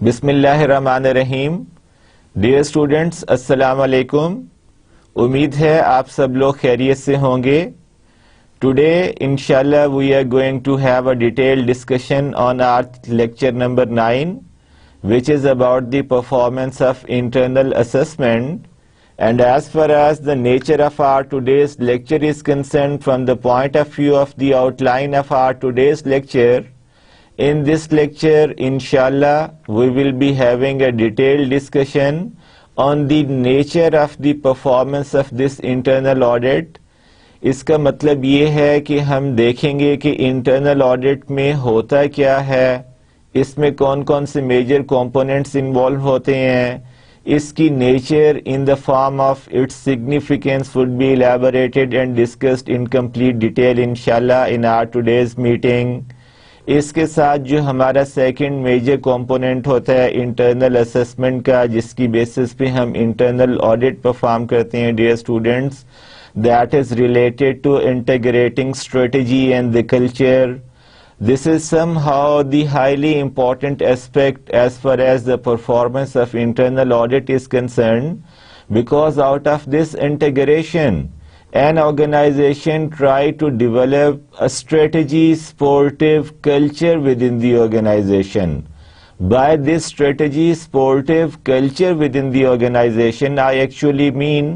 بسم اللہ الرحمن الرحیم. ڈیئر اسٹوڈنٹس، السلام علیکم. امید ہے آپ سب لوگ خیریت سے ہوں گے. ٹوڈے انشاءاللہ we are going to have a detail discussion on our lecture number 9 which is about the performance of internal assessment. And as far as the nature of our today's lecture is concerned, from the point of view of the outline of our today's lecture, in this lecture, inshallah, we will be having a detailed discussion on the nature of the performance of this internal audit. اس کا مطلب یہ ہے کہ ہم دیکھیں گے کہ internal audit میں ہوتا کیا ہے، اس میں کون کون سے میجر کمپوننٹس انوالو ہوتے ہیں، اس کی nature in the form of its significance would be elaborated and discussed in complete detail inshallah in our today's meeting. اس کے ساتھ جو ہمارا سیکنڈ میجر کمپوننٹ ہوتا ہے انٹرنل اسسمنٹ کا، جس کی بیسس پہ ہم انٹرنل آڈٹ پرفارم کرتے ہیں dear students, that is related to integrating strategy and the culture. This is somehow the highly important aspect as far as the performance of internal audit is concerned, because out of this integration, an organization try to develop a strategy sportive culture within the organization. By this strategy sportive culture within the organization, I actually mean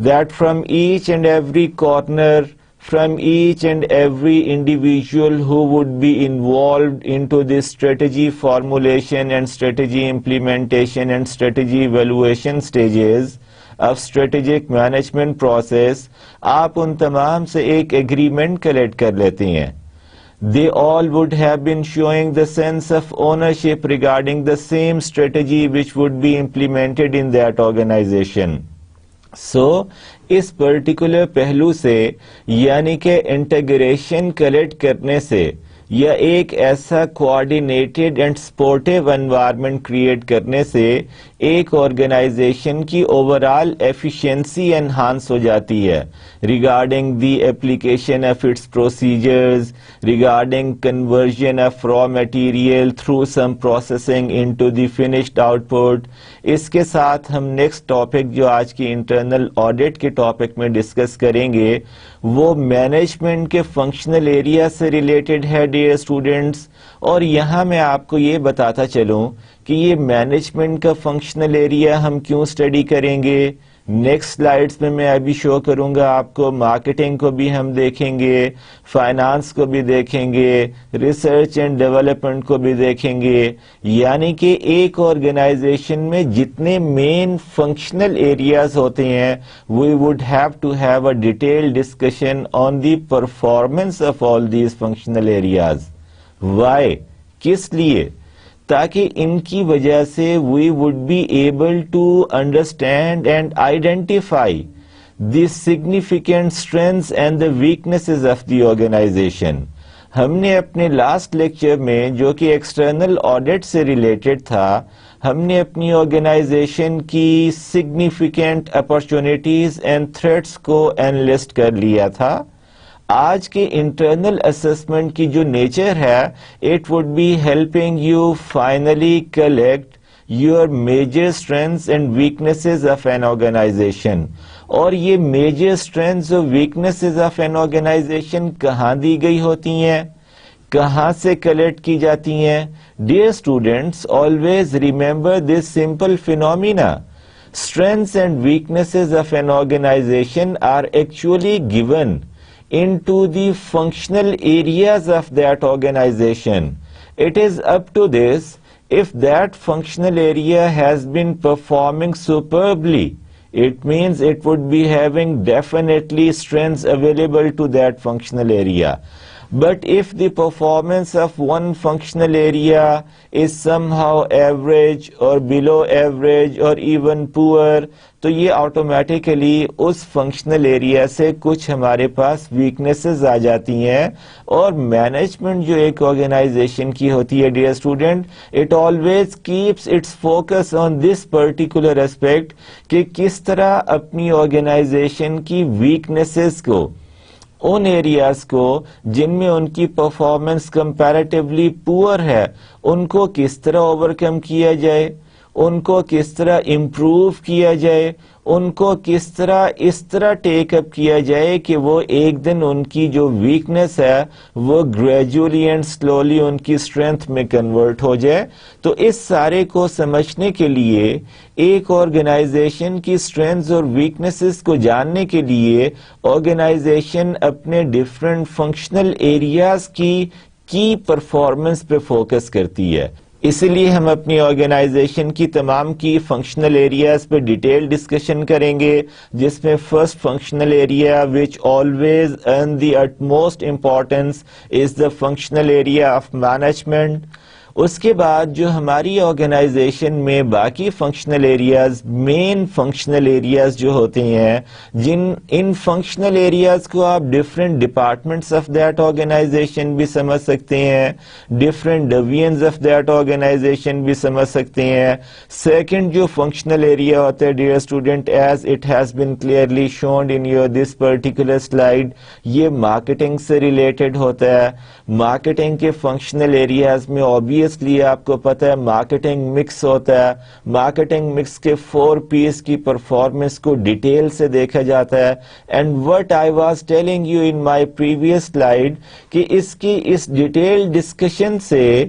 that from each and every corner, from each and every individual who would be involved into this strategy formulation and strategy implementation and strategy evaluation stages of strategic management process, آپ ان تمام سے ایک agreement collect کر لیتے ہیں. They all would have been showing the sense of ownership regarding the same strategy which would be implemented in that organization. So اس particular پہلو سے، یعنی کہ انٹیگریشن کلیکٹ کرنے سے یا ایک ایسا coordinated and supportive environment create کرنے سے ایک آرگنائزیشن کی اوور آل ایفیشنسی انہانس ہو جاتی ہے regarding the application of its procedures, regarding conversion of raw material through some processing into the finished output. اس کے ساتھ ہم نیکسٹ ٹاپک جو آج کی انٹرنل آڈٹ کے ٹاپک میں ڈسکس کریں گے وہ مینجمنٹ کے فنکشنل ایریا سے ریلیٹڈ ہے ڈیئر اسٹوڈنٹس. اور یہاں میں آپ کو یہ بتاتا چلوں کہ یہ مینجمنٹ کا فنکشنل ایریا ہم کیوں اسٹڈی کریں گے. نیکسٹ سلائیڈز میں ابھی شو کروں گا آپ کو. مارکیٹنگ کو بھی ہم دیکھیں گے، فائنانس کو بھی دیکھیں گے، ریسرچ اینڈ ڈیولپمنٹ کو بھی دیکھیں گے. یعنی کہ ایک آرگنائزیشن میں جتنے مین فنکشنل ایریاز ہوتے ہیں we would have to have a detail discussion on the performance of all these functional areas. Why? کس لیے؟ تاکہ ان کی وجہ سے we would be able to understand and identify the significant strengths and the weaknesses of the organization. ہم نے اپنے لاسٹ لیکچر میں جو کہ ایکسٹرنل آڈٹ سے ریلیٹڈ تھا، ہم نے اپنی آرگنائزیشن کی سگنیفیکینٹ اپرچونیٹیز اینڈ تھریٹس کو انلسٹ کر لیا تھا. آج کے انٹرنل اسسمنٹ کی جو نیچر ہے، it would be helping you finally collect your major strengths and weaknesses of an organization. اور یہ میجر اسٹرینتھس اور ویکنیسز آف این آرگنائزیشن کہاں دی گئی ہوتی ہیں، کہاں سے کلیکٹ کی جاتی ہیں؟ Dear students, always remember this simple phenomena. Strengths and weaknesses of an organization are actually given into the functional areas of that organization. It is up to this, if that functional area has been performing superbly, it means it would be having definitely strengths available to that functional area. But if the performance of one functional area is somehow average or below average or even poor, تو یہ automatically اس functional area سے کچھ ہمارے پاس weaknesses آ جاتی ہیں. اور management جو ایک آرگنائزیشن کی ہوتی ہے dear student, it always keeps its focus on this particular aspect کہ کس طرح اپنی آرگنائزیشن کی ویکنیسز کو, ان ایریاز کو جن میں ان کی پرفارمنس کمپیریٹیولی پور ہے, ان کو کس طرح اوور کم کیا جائے, ان کو کس طرح امپروو کیا جائے, ان کو کس طرح اس طرح ٹیک اپ کیا جائے کہ وہ ایک دن ان کی جو ویکنیس ہے وہ گریجولی اینڈ سلولی ان کی اسٹرینتھ میں کنورٹ ہو جائے. تو اس سارے کو سمجھنے کے لیے, ایک آرگنائزیشن کی اسٹرینتھز اور ویکنیسز کو جاننے کے لیے آرگنائزیشن اپنے ڈفرینٹ فنکشنل ایریاز کی پرفارمنس پہ فوکس کرتی ہے. اسی لیے ہم اپنی آرگنائزیشن کی تمام کی فنکشنل ایریاز پہ ڈیٹیل ڈسکشن کریں گے, جس میں first functional area which always earn the utmost importance is the functional area of management. اس کے بعد جو ہماری آرگنائزیشن میں باقی functional areas, main functional areas جو ہوتے ہیں, ان فنکشنل ایریاز کو آپ different departments of that organization بھی سمجھ سکتے ہیں, different divisions of that organization بھی سمجھ سکتے ہیں. سیکنڈ جو فنکشنل ایریا ہوتا ہے dear student, as it has been clearly shown in your this particular slide, یہ مارکیٹنگ سے ریلیٹڈ ہوتا ہے. مارکیٹنگ کے فنکشنل ایریاز میں obviously آپ کو پتہ ہے مارکیٹنگ مکس ہوتا ہے. مارکیٹنگ مکس کے 4 P's کی پرفارمنس کو ڈیٹیل سے دیکھا جاتا ہے. And what I was telling you in my previous slide کہ اس ڈیٹیل ڈسکشن سے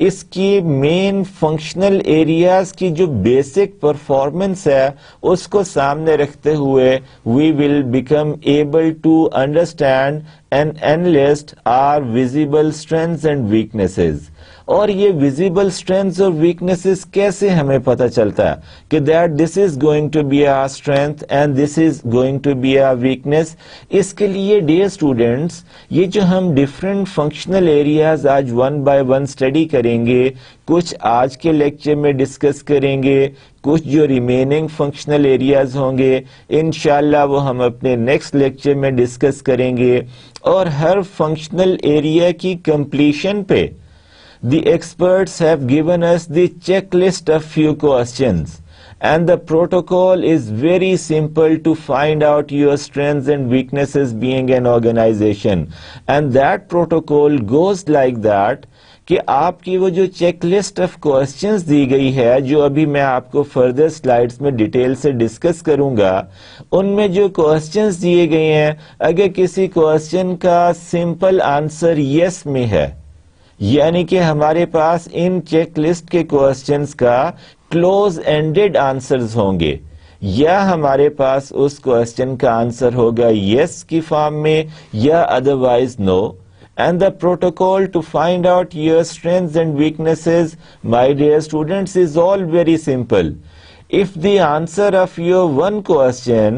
اس کی مین فنکشنل ایریاز کی جو بیسک پرفارمنس ہے اس کو سامنے رکھتے ہوئے we will become able to understand and analyse our visible strengths and weaknesses. اور یہ ویزیبل اسٹرینتھز اور ویکنیسز کیسے ہمیں پتہ چلتا ہے کہ that this is going to be our strength and this is going to be our weakness. اس کے لیے ڈیئر اسٹوڈینٹس, یہ جو ہم ڈفرینٹ فنکشنل ایریاز آج 1 by 1 اسٹڈی کریں گے, کچھ آج کے لیکچر میں ڈسکس کریں گے, کچھ جو ریمیننگ فنکشنل ایریاز ہوں گے انشاءاللہ وہ ہم اپنے نیکسٹ لیکچر میں ڈسکس کریں گے. اور ہر فنکشنل ایریا کی کمپلیشن پہ the experts have given us the checklist of few questions, and the protocol is very simple to find out your strengths and weaknesses being an organization. And that protocol goes like that کہ آپ کی وہ جو check list of questions دی گئی ہے, جو ابھی میں آپ کو فردر سلائیڈز میں ڈیٹیل سے ڈسکس کروں گا, ان میں جو کوسچنز دیے گئے ہیں, اگر کسی کوسچن کا سمپل آنسر یس میں ہے, یعنی کہ ہمارے پاس ان چیک لسٹ کے کوسچنز کا کلوز اینڈڈ آنسرز ہوں گے, یا ہمارے پاس اس کوسچن کا آنسر ہوگا یس کی فارم میں یا otherwise no. And the protocol to find out your strengths and weaknesses, my dear students, is all very simple. If the answer of your one question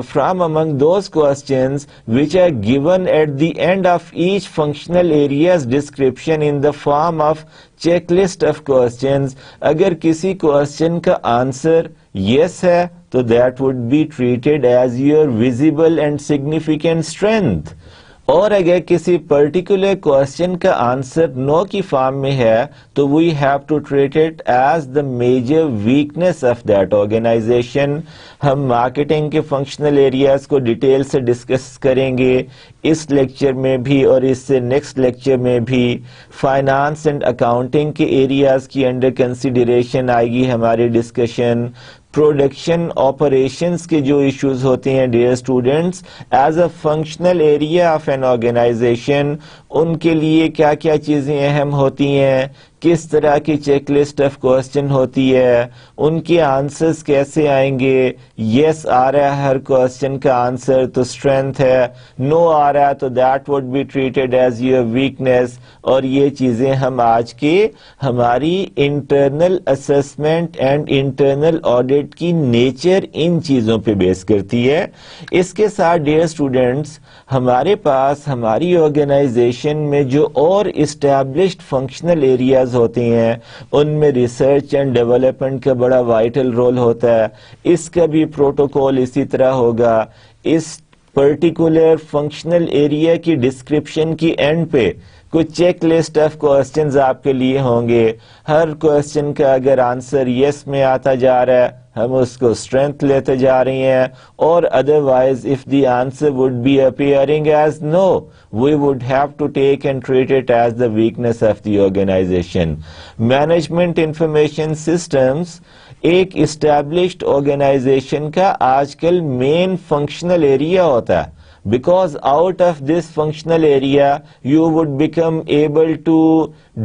from among those questions which are given at the end of each functional area's description in the form of checklist of questions, اگر کسی question کا answer yes ہے تو that would be treated as your visible and significant strength. اور اگر کسی particular question کا answer no کی فارم میں ہے تو we have to treat it as the major weakness of that organization. ہم مارکیٹنگ کے فنکشنل ایریاز کو ڈیٹیل سے ڈسکس کریں گے اس لیکچر میں بھی, اور اس سے نیکسٹ لیکچر میں بھی. فائنانس اینڈ اکاؤنٹنگ کے ایریاز کی انڈر کنسیڈریشن آئے گی ہماری ڈسکشن. پروڈکشن آپریشنز کے جو ایشوز ہوتے ہیں dear students as a functional area of an organization, ان کے لیے کیا کیا چیزیں اہم ہوتی ہیں, کس طرح کی چیک لسٹ آف کوشچن ہوتی ہے, ان کے آنسرز کیسے آئیں گے. یس آ رہا ہے ہر کوشچن کا آنسر تو اسٹرینتھ ہے, نو آ رہا ہے تو that would be treated as your weakness. اور یہ چیزیں ہم آج کے ہماری internal assessment and internal audit کی نیچر ان چیزوں پہ بیس کرتی ہے. اس کے ساتھ ڈیئر اسٹوڈنٹس, ہمارے پاس ہماری آرگنائزیشن میں جو اور اسٹیبلشڈ فنکشنل ایریاز ہوتے ہیں ان میں ریسرچ اینڈ ڈیولپمنٹ کا بڑا وائٹل رول ہوتا ہے. اس کا بھی پروٹوکول اسی طرح ہوگا. اس پرٹیکولر فنکشنل ایریا کی ڈسکرپشن کی اینڈ پہ کچھ چیک لسٹ آف کوشچنز آپ کے لیے ہوں گے. ہر کوشچن کا اگر آنسر یس میں آتا جا رہا ہے ہم اس کو اسٹرینتھ لیتے جا رہی ہیں, اور otherwise if the answer would be appearing as no we would have to take and treat it as the weakness of the organization. Management information systems ایک اسٹیبلشڈ آرگنائزیشن کا آج کل مین فنکشنل ایریا ہوتا ہے, because out of this functional area you would become able to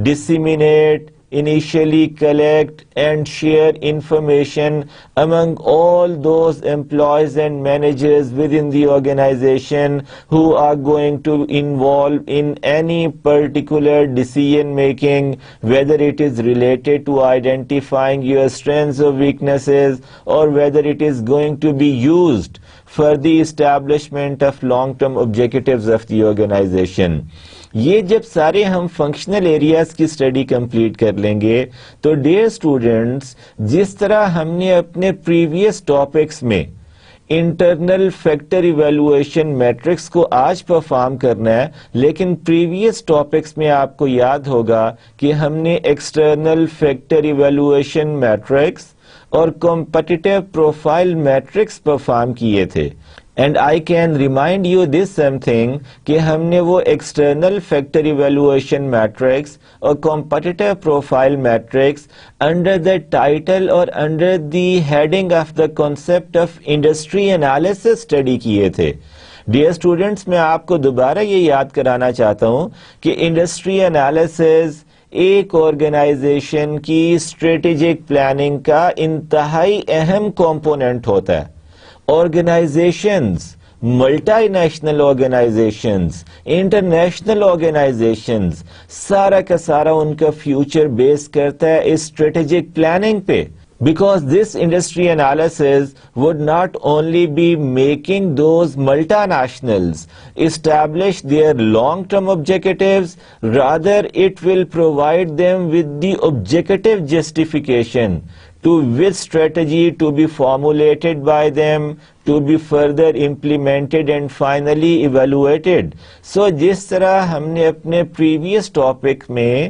disseminate, initially collect and share information among all those employees and managers within the organization who are going to involve in any particular decision making, whether it is related to identifying your strengths or weaknesses, or whether it is going to be used for the establishment of long-term objectives of the organization. یہ جب سارے ہم functional areas کی study complete کر لیں گے تو dear students, جس طرح ہم نے اپنے پریویس ٹاپکس میں انٹرنل فیکٹر ایویلویشن میٹرکس کو آج پرفارم کرنا ہے, لیکن پریویس ٹاپکس میں آپ کو یاد ہوگا کہ ہم نے ایکسٹرنل فیکٹر ایویلویشن میٹرکس اور کمپٹیٹیو پروفائل میٹرکس پرفارم کیے تھے. And I can remind you this something کہ ہم نے وہ ایکسٹرنل فیکٹر ایویلویشن میٹرکس اور competitive profile matrix under the title اور under the heading of the concept of industry analysis study کیے تھے. ڈیئر اسٹوڈنٹس, میں آپ کو دوبارہ یہ یاد کرانا چاہتا ہوں کہ انڈسٹری انالیسس ایک آرگنائزیشن کی اسٹریٹجک پلاننگ کا انتہائی اہم کمپوننٹ ہوتا ہے. Organizations, multinational organizations, international organizations, سارا کا سارا ان کا فیوچر بیس کرتا ہے اس اسٹریٹجک پلاننگ پہ. Because this industry analysis would not only be making those multinationals establish their long-term objectives, rather it will provide them with the objective justification to which strategy to be formulated by them, to be further implemented and finally evaluated. So جس طرح ہم نے اپنے previous topic میں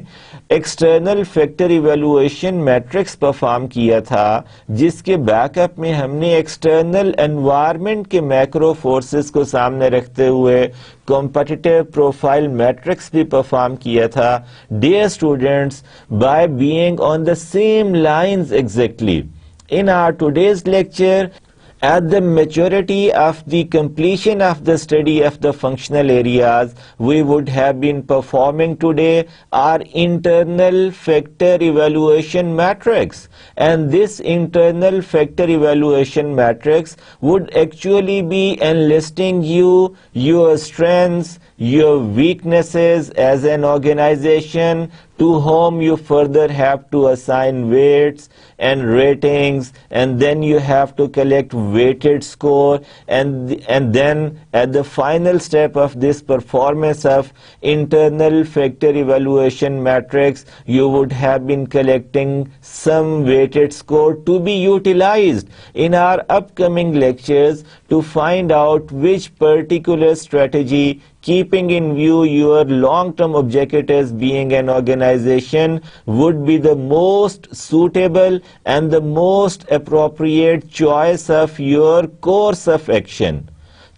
external factor evaluation matrix perform کیا تھا, جس کے بیک اپ میں ہم نے ایکسٹرنل انوائرمنٹ کے میکرو فورسز کو سامنے رکھتے ہوئے کمپٹیٹیو پروفائل میٹرکس بھی پرفارم کیا تھا. Dear students, by being on the same lines exactly in our today's lecture, at the maturity of the completion of the study of the functional areas, we would have been performing today our internal factor evaluation matrix, and this internal factor evaluation matrix would actually be enlisting you, your strengths, your weaknesses as an organization, to whom you further have to assign weights and ratings, and then you have to collect weighted score, and then at the final step of this performance of internal factor evaluation matrix, you would have been collecting some weighted score to be utilized in our upcoming lectures to find out which particular strategy, keeping in view your long-term objectives being an organization, would be the most suitable and the most appropriate choice of your course of action.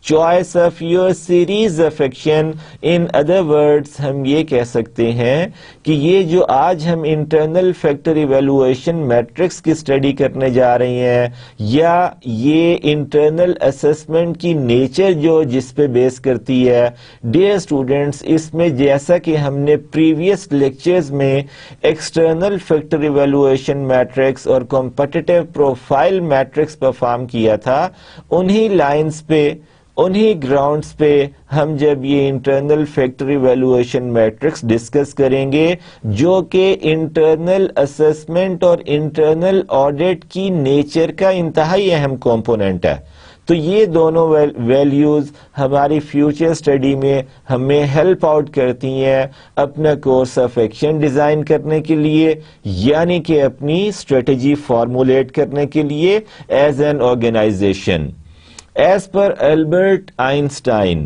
choice of your series of action. In other words, ہم یہ کہہ سکتے ہیں کہ یہ جو آج ہم انٹرنل فیکٹر ایویلویشن میٹرکس کی اسٹڈی کرنے جا رہے ہیں، یا یہ انٹرنل اسسمنٹ کی نیچر جو جس پہ بیس کرتی ہے، ڈیئر اسٹوڈینٹس، اس میں جیسا کہ ہم نے پریویس لیکچرز میں ایکسٹرنل فیکٹر ایویلویشن میٹرکس اور کمپٹیٹیو پروفائل میٹرکس پرفارم کیا تھا، انہی لائنز پہ، انہی گراؤنڈز پہ ہم جب یہ internal factor evaluation matrix discuss کریں گے، جو کہ انٹرنل اسسمنٹ اور انٹرنل آڈٹ کی نیچر کا انتہائی اہم کمپوننٹ ہے، تو یہ دونوں ویلیوز ہماری فیوچر اسٹڈی میں ہمیں ہیلپ آؤٹ کرتی ہیں اپنا کورس آف ایکشن ڈیزائن کرنے کے لیے، یعنی کہ اپنی اسٹریٹجی فارمولیٹ کرنے کے لیے as an organization. As per Albert Einstein,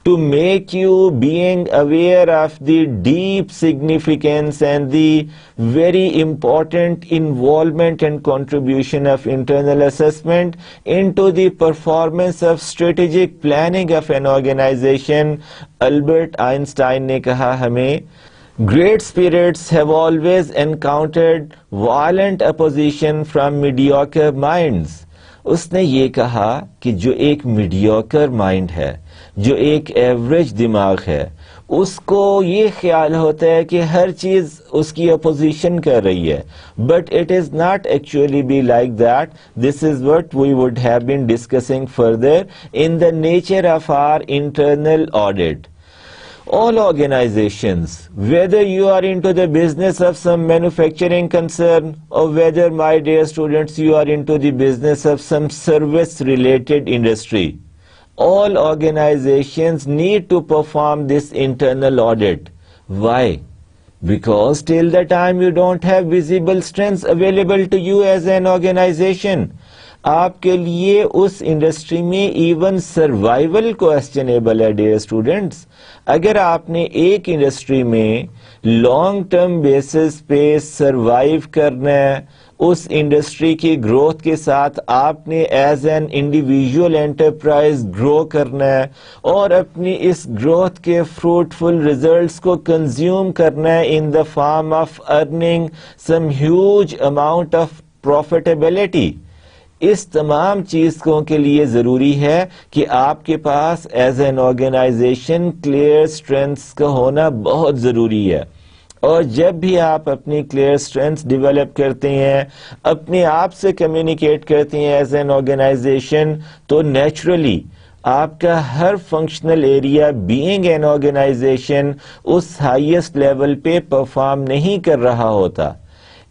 to make you being aware of the deep significance and the very important involvement and contribution of internal assessment into the performance of strategic planning of an organization, Albert Einstein نے کہا ہمیں great spirits have always encountered violent opposition from mediocre minds. اس نے یہ کہا کہ جو ایک mediocre mind ہے، جو ایک ایوریج دماغ ہے، اس کو یہ خیال ہوتا ہے کہ ہر چیز اس کی اپوزیشن کر رہی ہے، but it is not actually be like that. This is what we would have been discussing further in the nature of our internal audit. All organizations, whether you are into the business of some manufacturing concern or whether, my dear students, you are into the business of some service-related industry, all organizations need to perform this internal audit. Why? Because till the time you don't have visible strengths available to you as an organization, آپ کے لیے اس industry میں even survival کوسچنیبل ہے. Dear students, اگر آپ نے ایک industry میں لانگ ٹرم بیسس پہ سروائیو کرنا ہے، اس انڈسٹری کی گروتھ کے ساتھ آپ نے as an individual enterprise grow کرنا ہے اور اپنی اس گروتھ کے فروٹفل ریزلٹس کو کنزیوم کرنا ہے in the form of earning some huge amount of profitability. اس تمام چیزوں کے لیے ضروری ہے کہ آپ کے پاس as an organization clear strengths کا ہونا بہت ضروری ہے. اور جب بھی آپ اپنی کلیئر اسٹرینتھس ڈیولپ کرتے ہیں، اپنے آپ سے کمیونیکیٹ کرتے ہیں ایز این آرگنائزیشن، تو نیچرلی آپ کا ہر functional area being an organization اس ہائیسٹ لیول پہ پرفارم نہیں کر رہا ہوتا.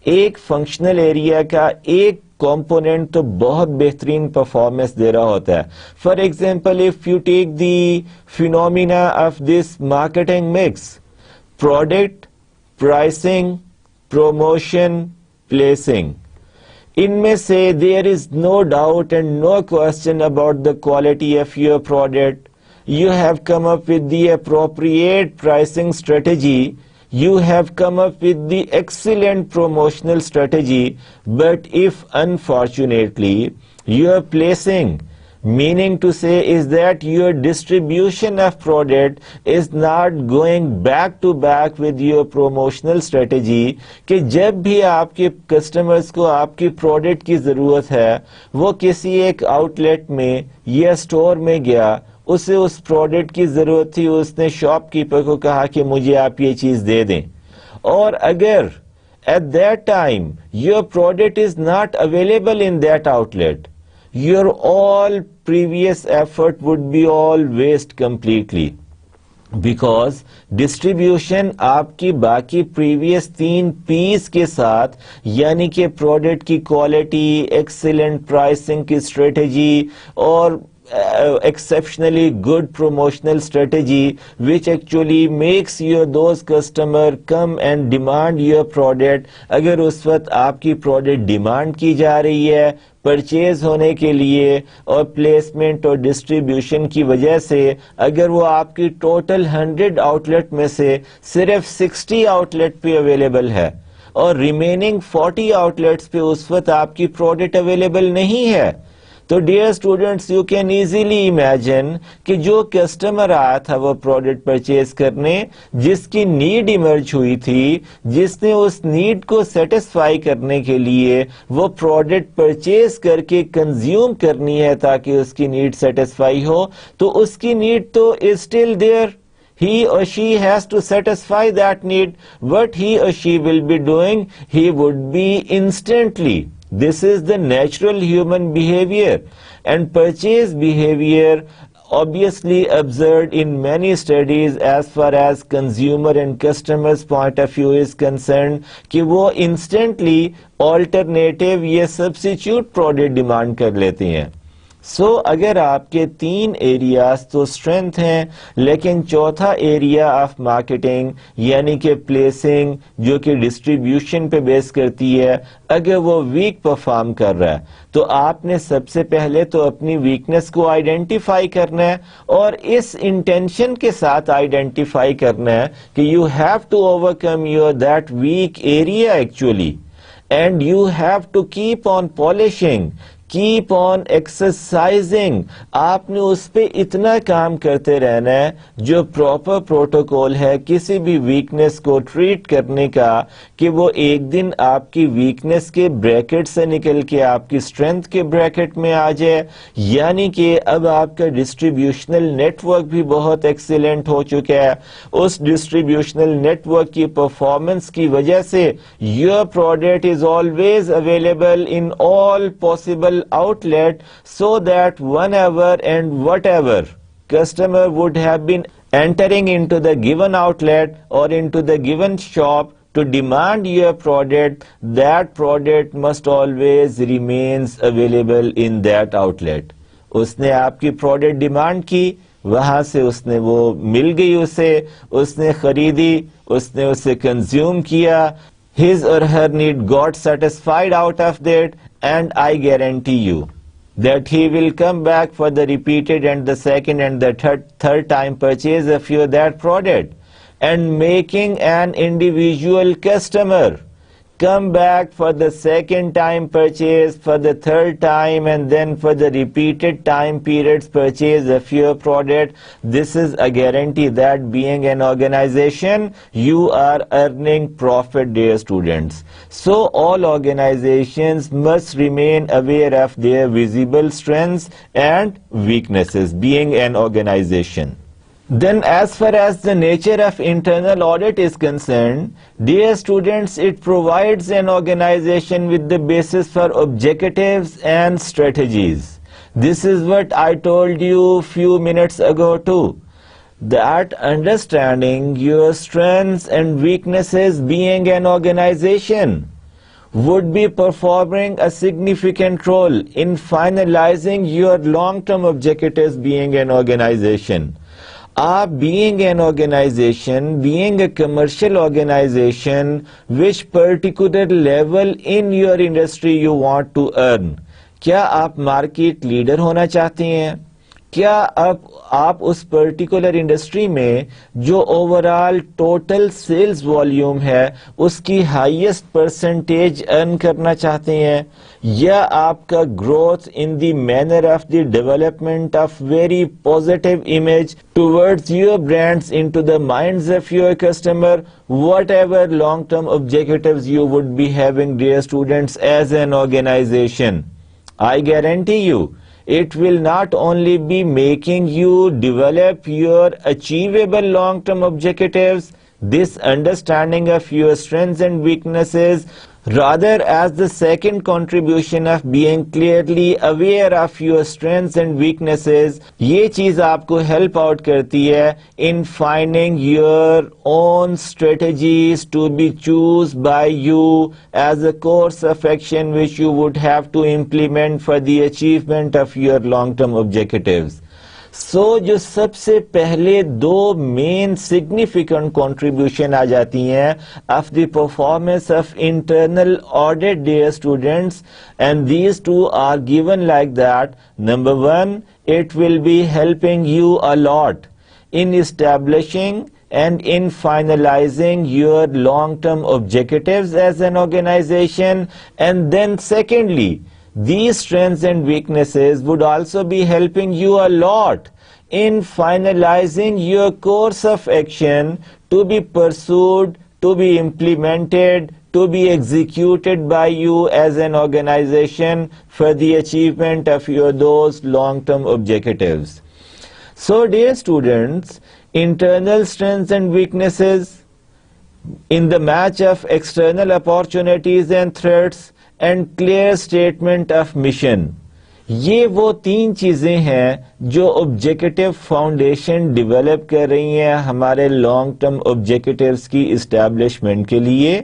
ایک فنکشنل ایریا کا ایک کمپوننٹ تو بہت بہترین پرفارمنس دے رہا ہوتا ہے. For example, if you take the phenomena of this marketing mix, product, pricing, promotion, placing, ان میں سے there is no doubt and no question about the quality of your product. You have come up with the appropriate pricing strategy. You have come up with the excellent promotional strategy, but if unfortunately your placing, meaning to say is that your distribution of product is not going back to back with your promotional strategy, کہ جب بھی آپ کے customers کو آپ کی product کی ضرورت ہے، وہ کسی ایک آؤٹ لیٹ میں یا اسٹور میں گیا، اسے اس پروڈکٹ کی ضرورت تھی، اس نے شاپ کیپر کو کہا کہ مجھے آپ یہ چیز دے دیں، اور اگر at that time your product is not available in that outlet, your all previous effort would be all waste completely, because distribution آپ کی باقی پریویس 3 پیس کے ساتھ، یعنی کہ پروڈکٹ کی کوالٹی، ایکسیلنٹ پرائسنگ کی اسٹریٹجی اور exceptionally good promotional strategy, which actually makes your those customer come and demand your product. اگر اس وقت آپ کی پروڈکٹ ڈیمانڈ کی جا رہی ہے پرچیز ہونے کے لیے، اور پلیسمنٹ اور ڈسٹریبیوشن کی وجہ سے اگر وہ آپ کی ٹوٹل 100 آؤٹ لیٹ میں سے صرف 60 آؤٹ لیٹ پہ اویلیبل ہے اور ریمیننگ 40 آؤٹ لیٹس پہ اس وقت آپ کی پروڈکٹ اویلیبل نہیں ہے، تو dear students you can easily imagine کہ جو کسٹمر آیا تھا وہ پروڈکٹ پرچیز کرنے، جس کی نیڈ ایمرج ہوئی تھی، جس نے اس نیڈ کو سیٹسفائی کرنے کے لیے وہ پروڈکٹ پرچیز کر کے کنزیوم کرنی ہے تاکہ اس کی نیڈ سیٹسفائی ہو، تو اس کی نیڈ تو is still there. He or she has to satisfy that need. What he or she will be doing, he would be instantly. This is the natural human behavior. And purchase behavior obviously observed in many studies as far as consumer and customer's point of view is concerned کہ وہ instantly alternative یا substitute product demand کر لیتے ہیں. سو اگر آپ کے 3 areas تو اسٹرینتھ ہیں، لیکن چوتھا ایریا آف مارکیٹنگ یعنی کہ پلیسنگ جو کہ ڈسٹریبیوشن پہ بیس کرتی ہے، اگر وہ ویک پرفارم کر رہا ہے تو آپ نے سب سے پہلے تو اپنی ویکنس کو آئیڈینٹیفائی کرنا ہے، اور اس انٹینشن کے ساتھ آئیڈینٹیفائی کرنا ہے کہ you have to overcome your that weak area actually, and you have to keep on polishing, keep on exercising. آپ نے اس پہ اتنا کام کرتے رہنا ہے جو پراپر پروٹوکول ہے کسی بھی ویکنس کو ٹریٹ کرنے کا، کہ وہ ایک دن آپ کی ویکنس کے بریکٹ سے نکل کے آپ کی اسٹرینتھ کے بریکٹ میں آ جائے. یعنی کہ اب آپ کا ڈسٹریبیوشنل نیٹ ورک بھی بہت ایکسیلنٹ ہو چکا ہے. اس ڈسٹریبیوشنل نیٹ ورک کی پرفارمنس کی وجہ سے your product is always available in all possible outlet, so that whenever and whatever customer would have been entering into the given outlet or into the given shop to demand your product, that product must always remains available in that outlet. اس نے آپ کی product demand کی، وہاں سے اس نے وہ مل گئی، اس نے خریدی، اس نے اسے کنزیوم کیا. His or her need got satisfied out of that, and I guarantee you that he will come back for the repeated and the second and the third time purchase of your that product. And making an individual customer come back for the second time purchase, for the third time, and then for the repeated time periods purchase of your product, this is a guarantee that being an organization, you are earning profit, dear students. So all organizations must remain aware of their visible strengths and weaknesses, being an organization. Then as far as the nature of internal audit is concerned, dear students, it provides an organization with the basis for objectives and strategies. This is what I told you few minutes ago too, that understanding your strengths and weaknesses being an organization would be performing a significant role in finalizing your long-term objectives being an organization. Being an organization, being a commercial organization, which particular level in your industry you want to earn. کیا آپ market leader ہونا چاہتے ہیں؟ کیا آپ اس particular industry میں جو overall total sales volume ہے اس کی ہائیسٹ پرسنٹیج ارن کرنا چاہتے ہیں، یا آپ کا growth in the manner of the development of very positive image towards your brands into the minds of your customer, whatever long term objectives you would be having dear students as an organization. I guarantee you, it will not only be making you develop your achievable long-term objectives, this understanding of your strengths and weaknesses, rather as the second contribution of being clearly aware of your strengths and weaknesses, یہ چیز آپ کو help out کرتی ہے in finding your own strategies to be chosen by you as a course of action which you would have to implement for the achievement of your long-term objectives. سو جو سب سے پہلے 2 مین significant contribution آ جاتی ہیں of the performance of internal audit dear students, and these 2 are given like that. Number 1, it will be helping you a lot in establishing and in finalizing your long-term objectives as an organization. And then secondly, these strengths and weaknesses would also be helping you a lot in finalizing your course of action to be pursued, to be implemented, to be executed by you as an organization for the achievement of your those long-term objectives. So, dear students, internal strengths and weaknesses in the match of external opportunities and threats and clear statement of mission. یہ وہ تین چیزیں ہیں جو objective foundation develop کر رہی ہیں ہمارے لانگ ٹرم آبجیکٹیوز کی اسٹیبلشمنٹ کے لیے.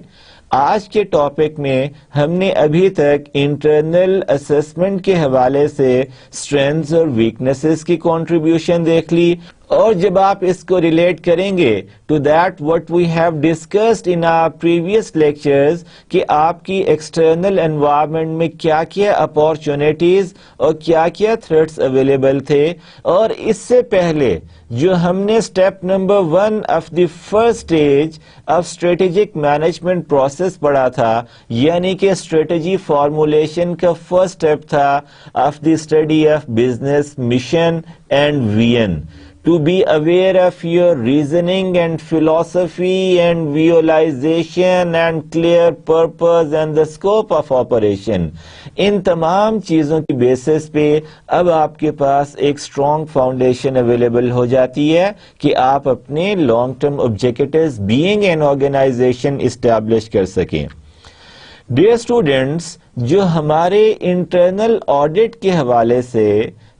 آج کے ٹاپک میں ہم نے ابھی تک انٹرنل اسسمنٹ کے حوالے سے اسٹرینتھس اور ویکنیسز کی کنٹریبیوشن دیکھ لی, اور جب آپ اس کو ریلیٹ کریں گے to that what we have discussed in our previous lectures کہ آپ کی ایکسٹرنل انوائرمنٹ میں کیا کیا اپارچونیٹیز اور کیا کیا تھریٹس اویلیبل تھے, اور اس سے پہلے جو ہم نے step number 1 of the first stage of strategic management process پڑھا تھا, یعنی کہ اسٹریٹجی فارمولیشن کا فرسٹ اسٹیپ تھا of the study of business mission and vision. To be aware of your reasoning and philosophy and visualization and clear purpose and the scope of operation. ان تمام چیزوں کی basis پہ اب آپ کے پاس ایک اسٹرانگ فاؤنڈیشن اویلیبل ہو جاتی ہے کہ آپ اپنے long term objectives being an organization establish کر سکیں. ڈیئر اسٹوڈینٹس, جو ہمارے انٹرنل آڈٹ کے حوالے سے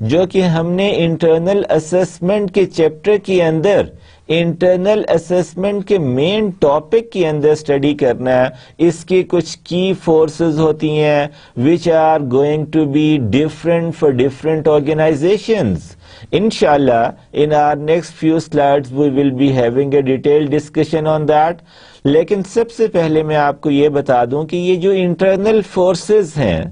جو کہ ہم نے انٹرنل اسسمنٹ کے چیپٹر کے اندر انٹرنل اسسمنٹ کے مین ٹاپک کے اندر اسٹڈی کرنا ہے, اس کی کچھ کی فورسز ہوتی ہیں which are going to be different for different organizations. Inshallah, in our next few slides we will be having a detailed discussion on that. لیکن سب سے پہلے میں آپ کو یہ بتا دوں کہ یہ جو انٹرنل فورسز ہیں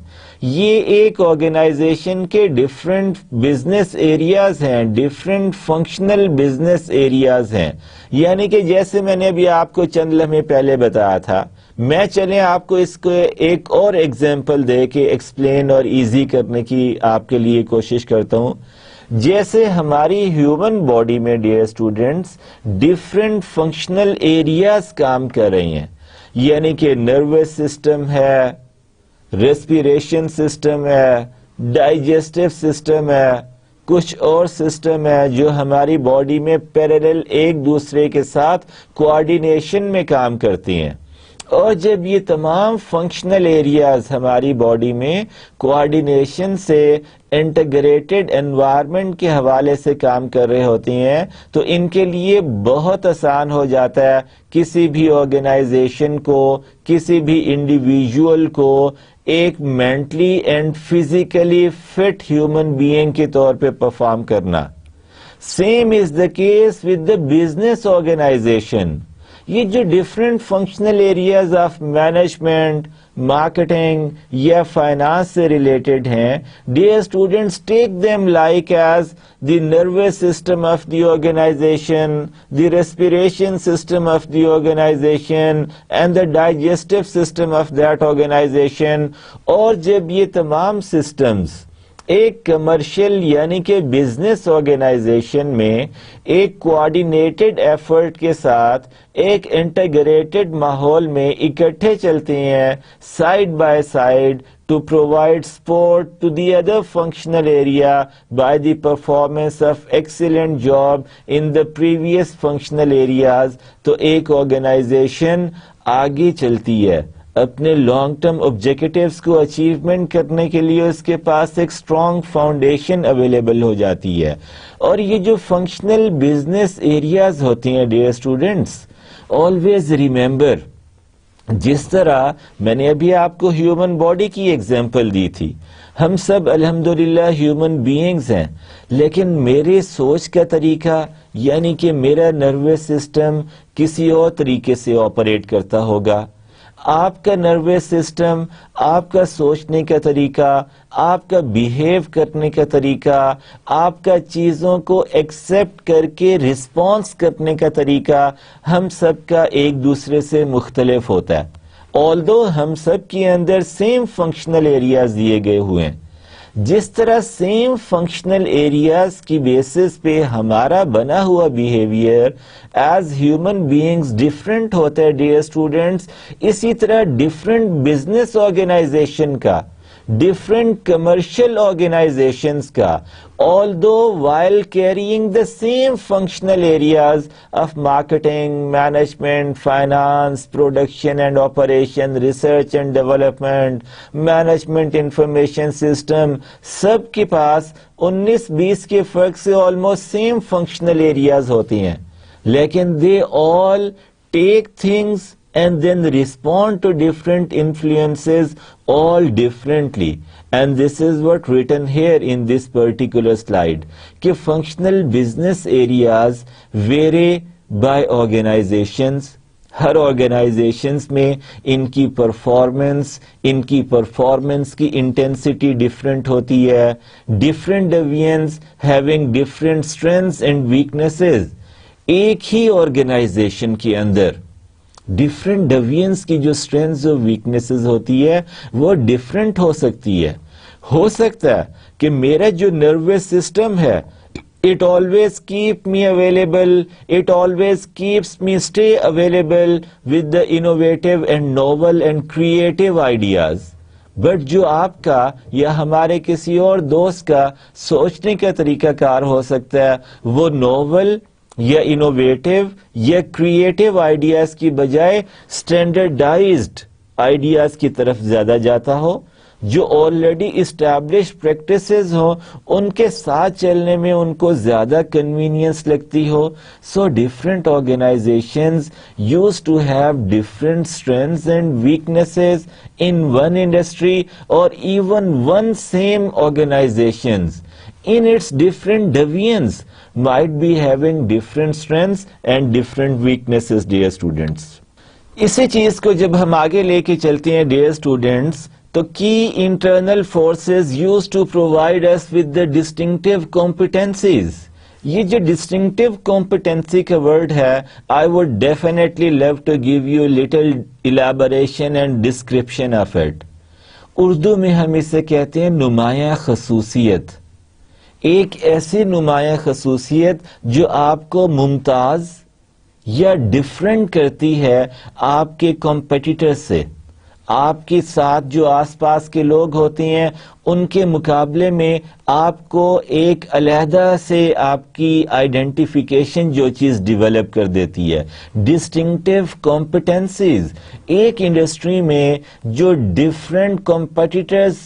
یہ ایک آرگنائزیشن کے ڈفرینٹ بزنس ایریاز ہیں, ڈفرینٹ فنکشنل بزنس ایریاز ہیں. یعنی کہ جیسے میں نے ابھی آپ کو چند لمحے پہلے بتایا تھا, میں چلیں آپ کو اس کو ایک اور ایگزامپل دے کے ایکسپلین اور ایزی کرنے کی آپ کے لیے کوشش کرتا ہوں. جیسے ہماری ہیومن باڈی میں dear students different functional areas کام کر رہی ہیں, یعنی کہ نروس سسٹم ہے, ریسپیریشن سسٹم ہے, ڈائجسٹو سسٹم ہے, کچھ اور سسٹم ہے جو ہماری باڈی میں پیریلل ایک دوسرے کے ساتھ کوآرڈینیشن میں کام کرتی ہیں. اور جب یہ تمام فنکشنل ایریاز ہماری باڈی میں کوآرڈینیشن سے انٹیگریٹڈ انوائرمنٹ کے حوالے سے کام کر رہے ہوتی ہیں تو ان کے لیے بہت آسان ہو جاتا ہے کسی بھی آرگنائزیشن کو, کسی بھی انڈیویجول کو ایک mentally and physically fit human being کے طور پہ پرفارم کرنا. Same is the case with the business organization. یہ جو different functional areas of management, marketing یا فائنانس سے ریلیٹڈ ہیں, dear students take them like as the nervous system of the organization, the respiration system of the organization and the digestive system of that organization. اور جب یہ تمام systems ایک commercial یعنی کہ بزنس آرگنائزیشن میں ایک کوآرڈینیٹڈ ایفرٹ کے ساتھ ایک انٹیگریٹڈ ماحول میں اکٹھے چلتے ہیں side by side to provide support to the other functional area by the performance of excellent job in the previous functional areas, تو ایک آرگنائزیشن آگے چلتی ہے اپنے لانگ ٹرم آبجیکٹیوز کو اچیومنٹ کرنے کے لیے. اس کے پاس ایک اسٹرانگ فاؤنڈیشن اویلیبل ہو جاتی ہے. اور یہ جو فنکشنل بزنس ایریاز ہوتی ہیں ڈیئر اسٹوڈنٹس, آلویز ریمبر, جس طرح میں نے ابھی آپ کو ہیومن باڈی کی ایگزامپل دی تھی, ہم سب الحمدللہ ہیومن بینگز ہیں, لیکن میرے سوچ کا طریقہ یعنی کہ میرا نروس سسٹم کسی اور طریقے سے آپریٹ کرتا ہوگا. آپ کا نروس سسٹم, آپ کا سوچنے کا طریقہ, آپ کا بیہیو کرنے کا طریقہ, آپ کا چیزوں کو ایکسپٹ کر کے رسپانس کرنے کا طریقہ ہم سب کا ایک دوسرے سے مختلف ہوتا ہے. although ہم سب کے اندر سیم فنکشنل ایریاز دیے گئے ہوئے ہیں. جس طرح سیم فنکشنل ایریاز کی بیسس پہ ہمارا بنا ہوا behaviour as human beings different ہوتا ہے ڈیئر اسٹوڈینٹس, اسی طرح ڈفرینٹ بزنس آرگنائزیشن کا, ڈفرینٹ کمرشل آرگنائزیشنز کا, although while carrying the same functional areas of marketing, management, finance, production and operation, research and development, management information system, سب کے پاس 19-20 کے فرق سے almost same functional areas ہوتی ہیں, لیکن they all take things and then respond to different influences all differently. And this is what written here in this particular slide, کہ functional business areas vary by organizations. Hare organizations میں ان کی performance کی intensity different ہوتی ہے. Different divisions having different strengths and weaknesses. ایک ہی organization کے اندر different divisions کی جو اسٹرینتھز اور ویکنیسز ہوتی ہے وہ ڈفرینٹ ہو سکتی ہے. ہو سکتا ہے کہ میرا جو نروس سسٹم ہے it always keep me available, it always keeps me stay available with the innovative and novel and creative ideas. But جو آپ کا یا ہمارے کسی اور دوست کا سوچنے کا طریقہ کار ہو سکتا ہے وہ نوول یا انوویٹو یا کریٹو آئیڈیاز کی بجائے اسٹینڈرڈائزڈ آئیڈیاز کی طرف زیادہ جاتا ہو, جو آلریڈی اسٹیبلش پریکٹسز ہوں ان کے ساتھ چلنے میں ان کو زیادہ کنوینئنس لگتی ہو. So different organizations use to have different strengths and weaknesses in one industry اور even one same organizations in its different divisions might be having different strengths and different weaknesses, dear students. اسی چیز کو جب ہم آگے لے کے چلتے ہیں dear students, تو key internal forces used to provide us with the distinctive competencies. یہ جو distinctive competency کا word ہے, I would definitely love to give you little elaboration and description of it. Urdu میں ہم اسے کہتے ہیں نمایاں خصوصیت. ایک ایسی نمایاں خصوصیت جو آپ کو ممتاز یا ڈفرینٹ کرتی ہے آپ کے کمپیٹیٹر سے. آپ کے ساتھ جو آس پاس کے لوگ ہوتے ہیں ان کے مقابلے میں آپ کو ایک علیحدہ سے آپ کی آئیڈینٹیفیکیشن جو چیز ڈیولپ کر دیتی ہے. ڈسٹنکٹیو کمپیٹنسیز, ایک انڈسٹری میں جو ڈفرینٹ کمپیٹیٹرز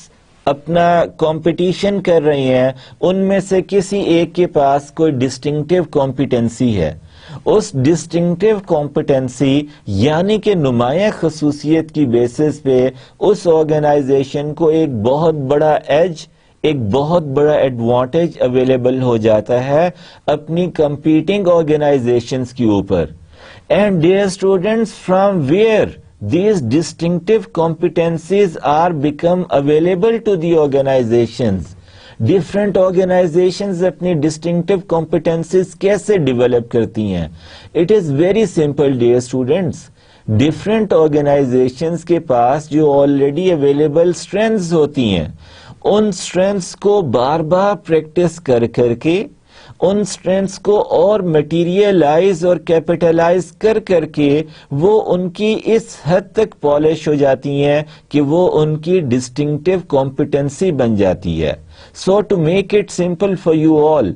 اپنا کمپٹیشن کر رہے ہیں ان میں سے کسی ایک کے پاس کوئی ڈسٹنکٹیو کمپیٹنسی ہے. اس ڈسٹنکٹیو کمپیٹنسی یعنی کہ نمایاں خصوصیت کی بیسس پہ اس آرگنائزیشن کو ایک بہت بڑا ایج, ایک بہت بڑا ایڈوانٹیج اویلیبل ہو جاتا ہے اپنی کمپیٹنگ آرگنائزیشنز کے اوپر. And dear students, from where these distinctive competencies are become available to the organizations. Different organizations اپنی distinctive competencies کیسے develop کرتی ہیں؟ It is very simple, dear students. Different organizations کے پاس جو already available strengths ہوتی ہیں ان strengths کو بار بار practice کر کے ان اسٹرینتھس کو اور مٹیریلائز اور کیپٹلائز کر کے وہ ان کی اس حد تک پالش ہو جاتی ہیں کہ وہ ان کی ڈسٹنکٹیو کمپیٹنسی بن جاتی ہے. So to make it simple for you all,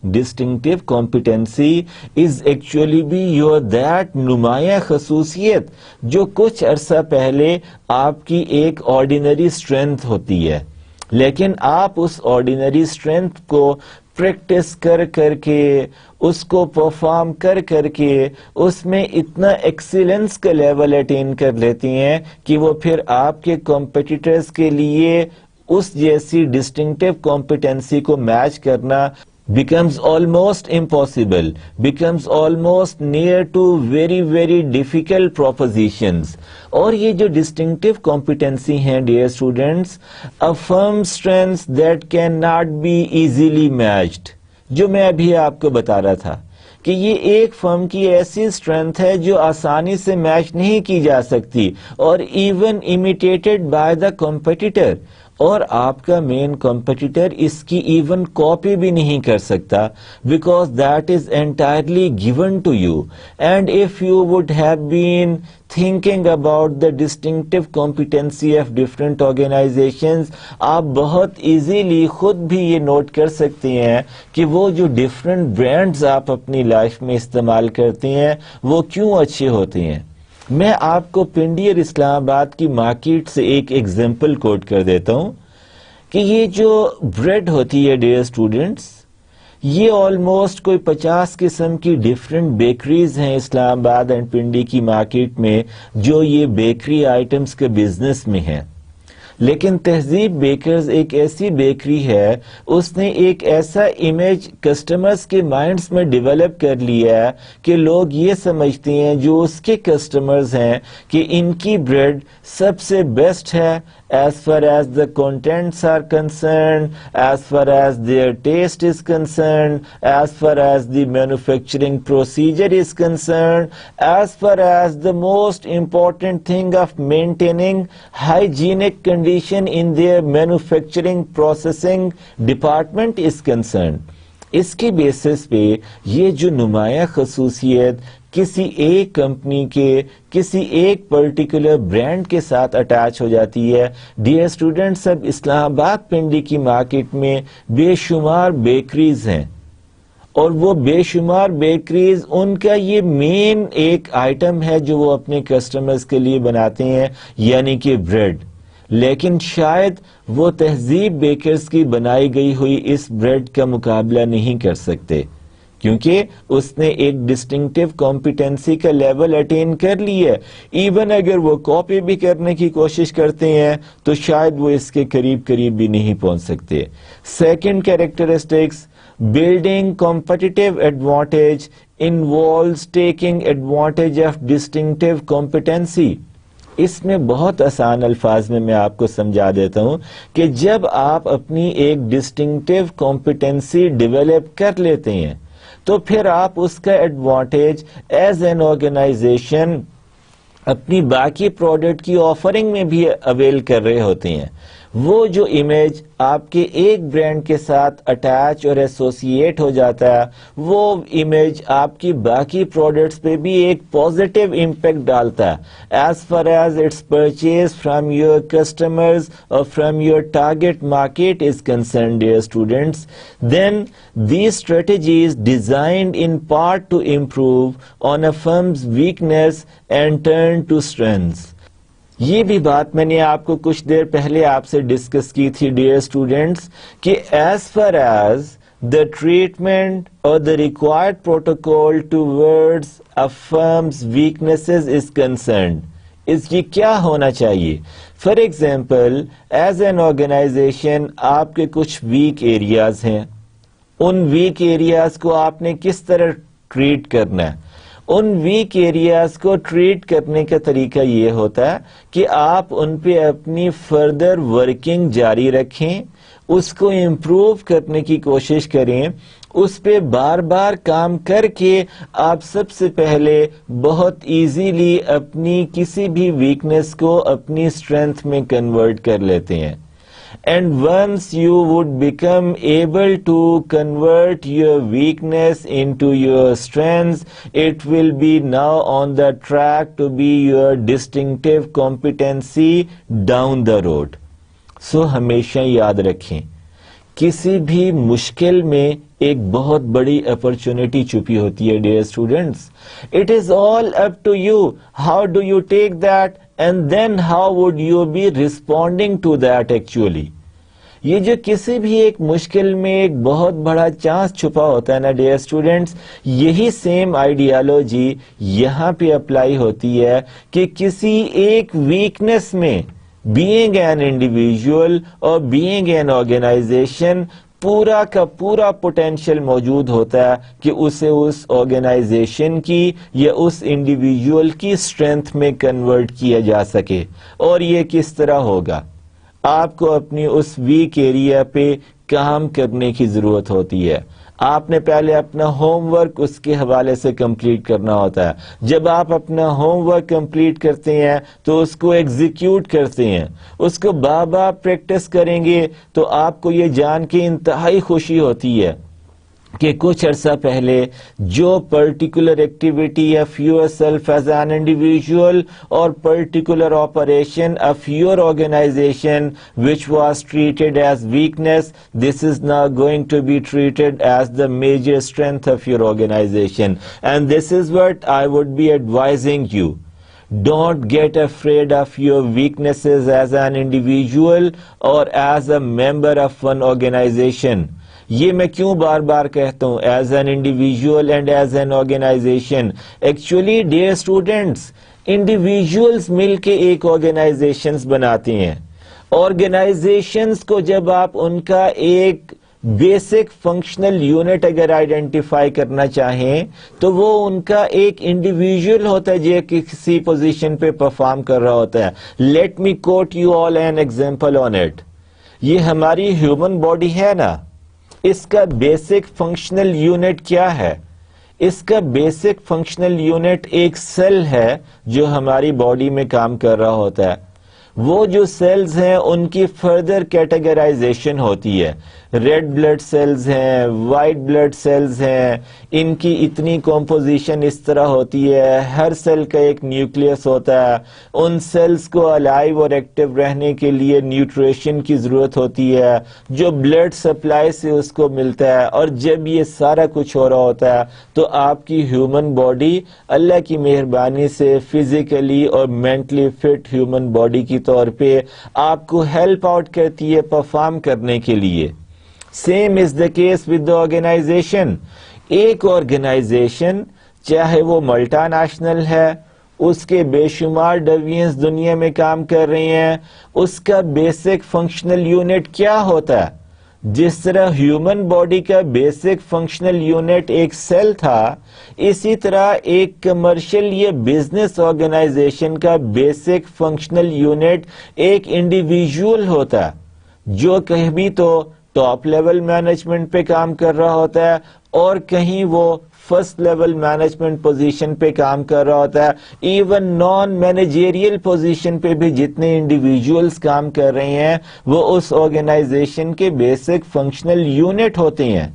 distinctive competency is actually be your that نمایاں خصوصیت جو کچھ عرصہ پہلے آپ کی ایک آرڈینری اسٹرینتھ ہوتی ہے, لیکن آپ اس آرڈینری اسٹرینتھ کو پریکٹس کر کے اس کو پرفارم کر کے اس میں اتنا ایکسیلنس کا لیول اٹین کر لیتی ہیں کہ وہ پھر آپ کے کمپیٹیٹرز کے لیے اس جیسی ڈسٹنکٹیو کمپیٹنسی کو میچ کرنا becomes almost impossible, becomes almost near to very very difficult propositions. اور یہ جو distinctive competency ہیں dear students, affirm strengths that cannot be easily matched. جو میں ابھی آپ کو بتا رہا تھا کہ یہ ایک فرم کی ایسی اسٹرینتھ ہے جو آسانی سے میچ نہیں کی جا سکتی اور ایون امیٹیٹڈ بائی دا کمپٹیٹر، اور آپ کا مین کمپٹیٹر اس کی ایون کاپی بھی نہیں کر سکتا because that is entirely given to you. And if you would have been thinking about the distinctive competency of different organizations، آپ بہت ایزیلی خود بھی یہ نوٹ کر سکتے ہیں کہ وہ جو ڈفرینٹ برانڈز آپ اپنی لائف میں استعمال کرتے ہیں وہ کیوں اچھے ہوتے ہیں. میں آپ کو پنڈی اور اسلام آباد کی مارکیٹ سے ایک ایگزامپل کوٹ کر دیتا ہوں کہ یہ جو بریڈ ہوتی ہے ڈیئر اسٹوڈنٹس، یہ آلموسٹ کوئی 50 قسم کی ڈیفرنٹ بیکریز ہیں اسلام آباد اینڈ پنڈی کی مارکیٹ میں جو یہ بیکری آئٹمس کے بزنس میں ہیں. لیکن تہذیب بیکرز ایک ایسی بیکری ہے، اس نے ایک ایسا امیج کسٹمرز کے مائنڈز میں ڈیولپ کر لیا ہے کہ لوگ یہ سمجھتے ہیں جو اس کے کسٹمرز ہیں کہ ان کی بریڈ سب سے بیسٹ ہے as far as the contents are concerned, as far as their taste is concerned, as far as the manufacturing procedure is concerned, as far as the most important thing of maintaining hygienic condition in their manufacturing processing department is concerned. اس کی basis پہ یہ جو نمایاں خصوصیت کسی ایک company کے کسی ایک پرٹیکولر برانڈ کے ساتھ اٹیچ ہو جاتی ہے. ڈیئر اسٹوڈنٹس، اب اسلام آباد پنڈی کی مارکیٹ میں بے شمار بیکریز ہیں اور وہ بے شمار بیکریز ان کا یہ مین ایک آئٹم ہے جو وہ اپنے کسٹمرز کے لیے بناتے ہیں، یعنی کہ بریڈ. لیکن شاید وہ تہذیب بیکرز کی بنائی گئی ہوئی اس بریڈ کا مقابلہ نہیں کر سکتے کیونکہ اس نے ایک ڈسٹنکٹیو کمپیٹنسی کا لیول اٹین کر لی ہے. ایون اگر وہ کاپی بھی کرنے کی کوشش کرتے ہیں تو شاید وہ اس کے قریب بھی نہیں پہنچ سکتے. Second characteristics, building competitive advantage involves taking advantage of distinctive competency. اس میں بہت آسان الفاظ میں آپ کو سمجھا دیتا ہوں کہ جب آپ اپنی ایک ڈسٹنکٹیو کمپیٹنسی ڈیولپ کر لیتے ہیں تو پھر آپ اس کا ایڈوانٹیج ایز این آرگنائزیشن اپنی باقی پروڈکٹ کی آفرنگ میں بھی اویل کر رہے ہوتے ہیں. وہ جو امیج آپ کے ایک برانڈ کے ساتھ اٹیچ اور ایسوسیٹ ہو جاتا ہے وہ امیج آپ کی باقی پروڈکٹس پہ بھی ایک پازیٹیو امپیکٹ ڈالتا ہے as far as its purchase from your customers اور from your target market is concerned. Dear students, then these strategies designed in part to improve on a firm's weakness and turn to strengths. یہ بھی بات میں نے آپ کو کچھ دیر پہلے آپ سے ڈسکس کی تھی ڈیئر اسٹوڈنٹس کہ as far as the treatment or the required protocol towards a firm's weaknesses is concerned. اس کی کیا ہونا چاہیے؟ For example, as an organization آپ کے کچھ ویک ایریاز ہیں، ان ویک ایریاز کو آپ نے کس طرح ٹریٹ کرنا ہے؟ ان ویک ایریاز کو ٹریٹ کرنے کا طریقہ یہ ہوتا ہے کہ آپ ان پہ اپنی فردر ورکنگ جاری رکھیں، اس کو امپروو کرنے کی کوشش کریں، اس پہ بار بار کام کر کے آپ سب سے پہلے بہت ایزیلی اپنی کسی بھی ویکنس کو اپنی اسٹرینتھ میں کنورٹ کر لیتے ہیں. And once you would become able to convert your weakness into your strengths, it will be now on the track to be your distinctive competency down the road. So ہمیشہ یاد رکھیں، کسی بھی مشکل میں ایک بہت بڑی اپرچونٹی چھپی ہوتی ہے dear students. It is all up to you. How do you take that and then how would you be responding to that actually? یہ جو کسی بھی ایک مشکل میں ایک بہت بڑا چانس چھپا ہوتا ہے نا ڈیئر اسٹوڈنٹس، یہی سیم آئیڈیالوجی یہاں پہ اپلائی ہوتی ہے کہ کسی ایک ویکنس میں being an individual اور being an organization پورا کا پورا پوٹینشیل موجود ہوتا ہے کہ اسے اس آرگنائزیشن کی یا اس انڈیویجول کی اسٹرینتھ میں کنورٹ کیا جا سکے. اور یہ کس طرح ہوگا؟ آپ کو اپنی اس ویک ایریا پہ کام کرنے کی ضرورت ہوتی ہے. آپ نے پہلے اپنا ہوم ورک اس کے حوالے سے کمپلیٹ کرنا ہوتا ہے. جب آپ اپنا ہوم ورک کمپلیٹ کرتے ہیں تو اس کو ایگزیکیوٹ کرتے ہیں, اس کو بار بار پریکٹس کریں گے, تو آپ کو یہ جان کے انتہائی خوشی ہوتی ہے کہ کچھ عرصہ پہلے جو particular activity of yourself as an individual اور particular operation of your organization which was treated as weakness, this is now going to be treated as the major strength of your organization. And this is what I would be advising you. Don't get afraid of your weaknesses as an individual or as a member of one organization. یہ میں کیوں بار بار کہتا ہوں as an individual and as an organization. Actually dear students, individuals مل کے ایک organisations بناتے ہیں. آرگنائزیشنز کو جب آپ ان کا ایک بیسک فنکشنل یونٹ اگر آئیڈینٹیفائی کرنا چاہیں تو وہ ان کا ایک انڈیویژل ہوتا ہے جو کسی پوزیشن پہ پرفارم کر رہا ہوتا ہے. Let me quote you all an example on it. یہ ہماری ہیومن باڈی ہے نا, اس کا بیسک فنکشنل یونٹ کیا ہے؟ اس کا بیسک فنکشنل یونٹ ایک سیل ہے جو ہماری باڈی میں کام کر رہا ہوتا ہے. وہ جو سیلز ہیں ان کی فردر کیٹیگرائزیشن ہوتی ہے. ریڈ بلڈ سیلز ہیں, وائٹ بلڈ سیلز ہیں, ان کی اتنی کمپوزیشن اس طرح ہوتی ہے. ہر سیل کا ایک نیوکلیس ہوتا ہے. ان سیلز کو الائیو اور ایکٹیو رہنے کے لیے نیوٹریشن کی ضرورت ہوتی ہے جو بلڈ سپلائی سے اس کو ملتا ہے. اور جب یہ سارا کچھ ہو رہا ہوتا ہے تو آپ کی ہیومن باڈی اللہ کی مہربانی سے فزیکلی اور مینٹلی فٹ ہیومن باڈی کی طور پہ آپ کو ہیلپ آؤٹ کرتی ہے پرفارم کرنے کے لیے. Same is the case with the organization. ایک آرگنائزیشن چاہے وہ ملٹا نیشنل ہے, اس کے بے شمار ڈویژنز دنیا میں کام کر رہی ہیں, اس کا بیسک فنکشنل یونٹ کیا ہوتا ہے؟ جس طرح ہیومن باڈی کا بیسک فنکشنل یونٹ ایک سیل تھا, اسی طرح ایک کمرشل یا بزنس آرگنائزیشن کا بیسک فنکشنل یونٹ ایک انڈیویژل ہوتا ہے جو کہیں تو ٹاپ لیول مینجمنٹ پہ کام کر رہا ہوتا ہے اور کہیں وہ فرسٹ لیول مینجمنٹ پوزیشن پہ کام کر رہا ہوتا ہے. ایون نان مینیجریل پوزیشن پہ بھی جتنے انڈیویجولز کام کر رہے ہیں وہ اس آرگنائزیشن کے بیسک فنکشنل یونٹ ہوتے ہیں.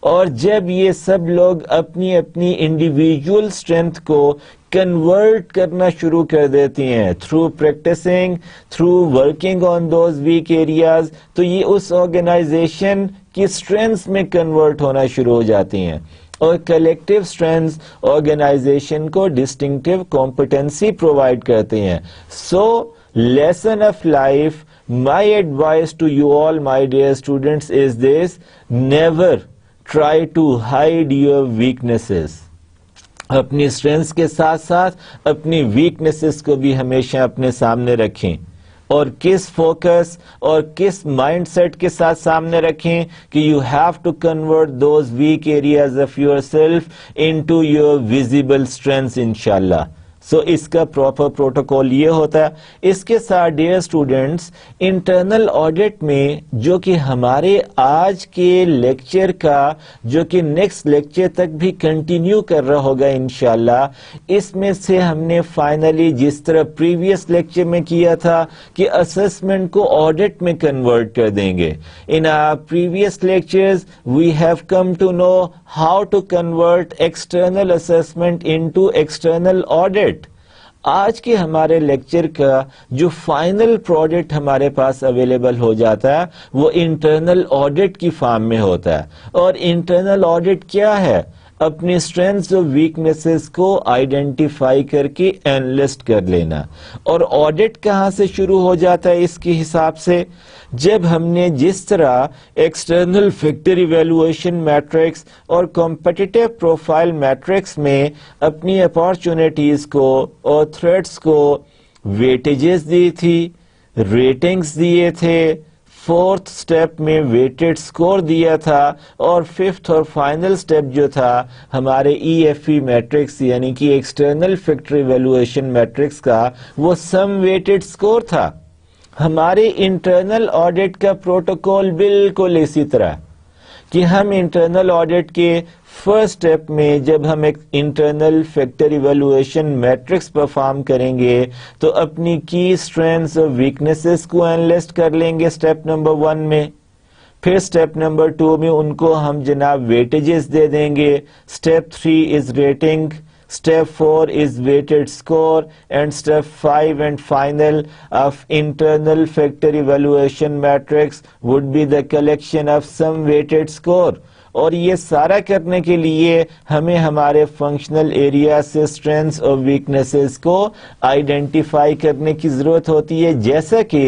اور جب یہ سب لوگ اپنی اپنی انڈیویجول اسٹرینتھ کو کنورٹ کرنا شروع کر دیتے ہیں through practicing, through working on those weak areas, تو یہ اس آرگنائزیشن کی اسٹرینتھ میں کنورٹ ہونا شروع ہو جاتی ہیں. اور کلیکٹیو اسٹرینتھ آرگنائزیشن کو ڈسٹنکٹیو کمپٹنسی پرووائڈ کرتے ہیں. So lesson of life, my advice to you all my dear students is this: never try to hide your weaknesses. اپنی اسٹرینتھس کے ساتھ ساتھ اپنی ویکنیسز کو بھی ہمیشہ اپنے سامنے رکھیں. اور کس فوکس اور کس مائنڈ سیٹ کے ساتھ سامنے رکھیں کہ you have to convert those weak areas of yourself into your visible strengths انشاءاللہ. سو اس کا پراپر پروٹوکول یہ ہوتا ہے. اس کے ساتھ ڈیئر اسٹوڈینٹس, انٹرنل آڈٹ میں جو کہ ہمارے آج کے لیکچر کا جو کہ نیکسٹ لیکچر تک بھی کنٹینیو کر رہا ہوگا انشاءاللہ, اس میں سے ہم نے فائنلی جس طرح پریویس لیکچر میں کیا تھا کہ اسسمنٹ کو آڈٹ میں کنورٹ کر دیں گے. In previous lectures we have come to know how to convert external assessment into external audit. آج کے ہمارے لیکچر کا جو فائنل پروڈکٹ ہمارے پاس اویلیبل ہو جاتا ہے وہ انٹرنل آڈٹ کی فارم میں ہوتا ہے. اور انٹرنل آڈٹ کیا ہے؟ اپنی اسٹرینتھس اور ویکنیسز کو آئیڈینٹیفائی کر کے انلسٹ کر لینا. اور آڈٹ کہاں سے شروع ہو جاتا ہے اس کے حساب سے؟ جب ہم نے جس طرح ایکسٹرنل فیکٹر ایویلویشن میٹرکس اور کمپٹیٹیو پروفائل میٹرکس میں اپنی اپارچونیٹیز کو اور تھریٹس کو ویٹیجز دی تھی, ریٹنگز دیے تھے, فورتھ سٹیپ میں ویٹڈ سکور دیا تھا, اور ففتھ اور فائنل سٹیپ جو تھا ہمارے ای ایف ای میٹرکس یعنی کہ ایکسٹرنل فیکٹر ایویلویشن میٹرکس کا وہ سم ویٹڈ سکور تھا. ہمارے انٹرنل آڈٹ کا پروٹوکول بالکل اسی طرح کہ ہم انٹرنل آڈٹ کے فرسٹ اسٹیپ میں جب ہم ایک internal factor evaluation matrix perform کریں گے تو اپنی کی اسٹرینتھس اور ویکنیسز کو انالسٹ کر لیں گے اسٹیپ نمبر 1 میں. پھر اسٹیپ نمبر 2 میں ان کو ہم جناب ویٹیجز دے دیں گے. Step 3 is rating, Step 4 is weighted score, and step 5 and final of internal factor evaluation matrix would be the collection of some weighted score. اور یہ سارا کرنے کے لیے ہمیں ہمارے فنکشنل ایریا سے اسٹرینتھس اور ویکنیسز کو آئیڈینٹیفائی کرنے کی ضرورت ہوتی ہے, جیسا کہ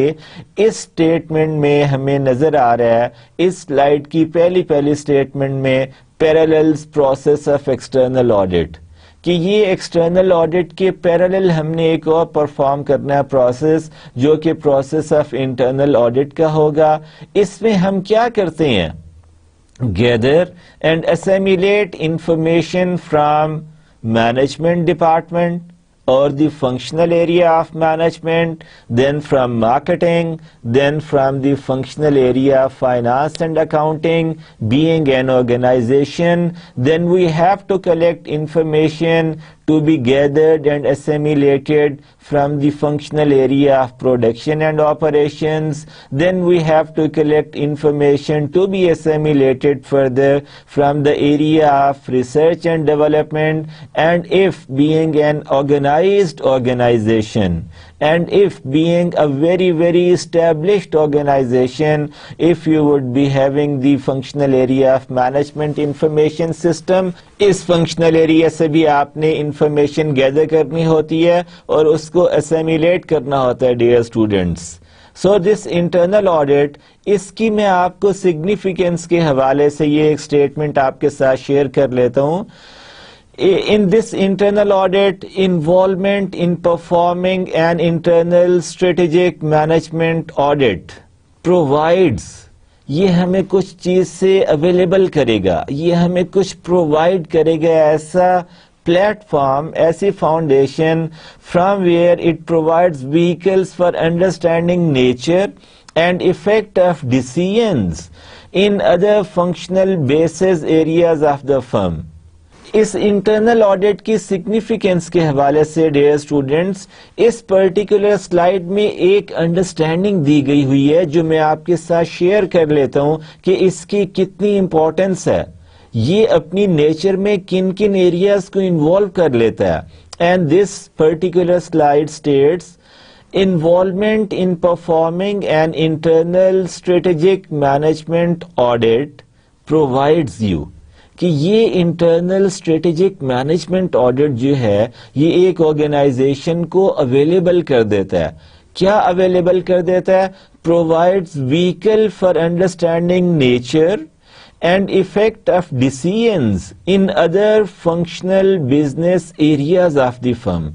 اس اسٹیٹمنٹ میں ہمیں نظر آ رہا ہے. اس سلائیڈ کی پہلی اسٹیٹمنٹ میں پیراللز پروسیس آف ایکسٹرنل آڈٹ, کہ یہ ایکسٹرنل آڈٹ کے پیرالل ہم نے ایک اور پرفارم کرنا ہے پروسیس, جو کہ پروسیس آف انٹرنل آڈٹ کا ہوگا. اس میں ہم کیا کرتے ہیں؟ gather and assimilate information from management department or the functional area of management, then from marketing, then from the functional area of finance and accounting. Being an organization, then we have to collect information to be gathered and assimilated from the functional area of production and operations. Then we have to collect information to be assimilated further from the area of research and development. And if being an organized organization, and if being a very, very established organization, if you would be having the functional area of management information system, اس functional area سے بھی آپ نے information gather کرنی ہوتی ہے اور اس کو اسیمیلیٹ کرنا ہوتا ہے ڈیئر اسٹوڈنٹس. سو دس انٹرنل آڈٹ, اس کی میں آپ کو سگنیفیکینس کے حوالے سے یہ ایک اسٹیٹمنٹ آپ کے ساتھ شیئر کر لیتا ہوں. In this internal audit, involvement in performing an internal strategic management audit provides, یہ ہمیں کچھ چیز سے اویلیبل کرے گا, یہ ہمیں کچھ پرووائڈ کرے گا, ایسا پلیٹ فارم, ایسی foundation from where it provides vehicles for understanding nature and effect of decisions in other functional basis areas of the firm. اس انٹرنل آڈٹ کی سگنیفیکینس کے حوالے سے ڈیئر اسٹوڈنٹس اس پرٹیکولر سلائیڈ میں ایک انڈرسٹینڈنگ دی گئی ہوئی ہے جو میں آپ کے ساتھ شیئر کر لیتا ہوں کہ اس کی کتنی امپورٹنس ہے, یہ اپنی نیچر میں کن کن ایریاز کو انوالو کر لیتا ہے. And this particular slide states involvement in performing an internal strategic management audit provides you, کہ یہ انٹرنل اسٹریٹجک مینجمنٹ آڈٹ جو ہے یہ ایک آرگنائزیشن کو اویلیبل کر دیتا ہے. کیا اویلیبل کر دیتا ہے؟ Provides vehicle for understanding nature and effect of decisions in other functional business areas of the firm,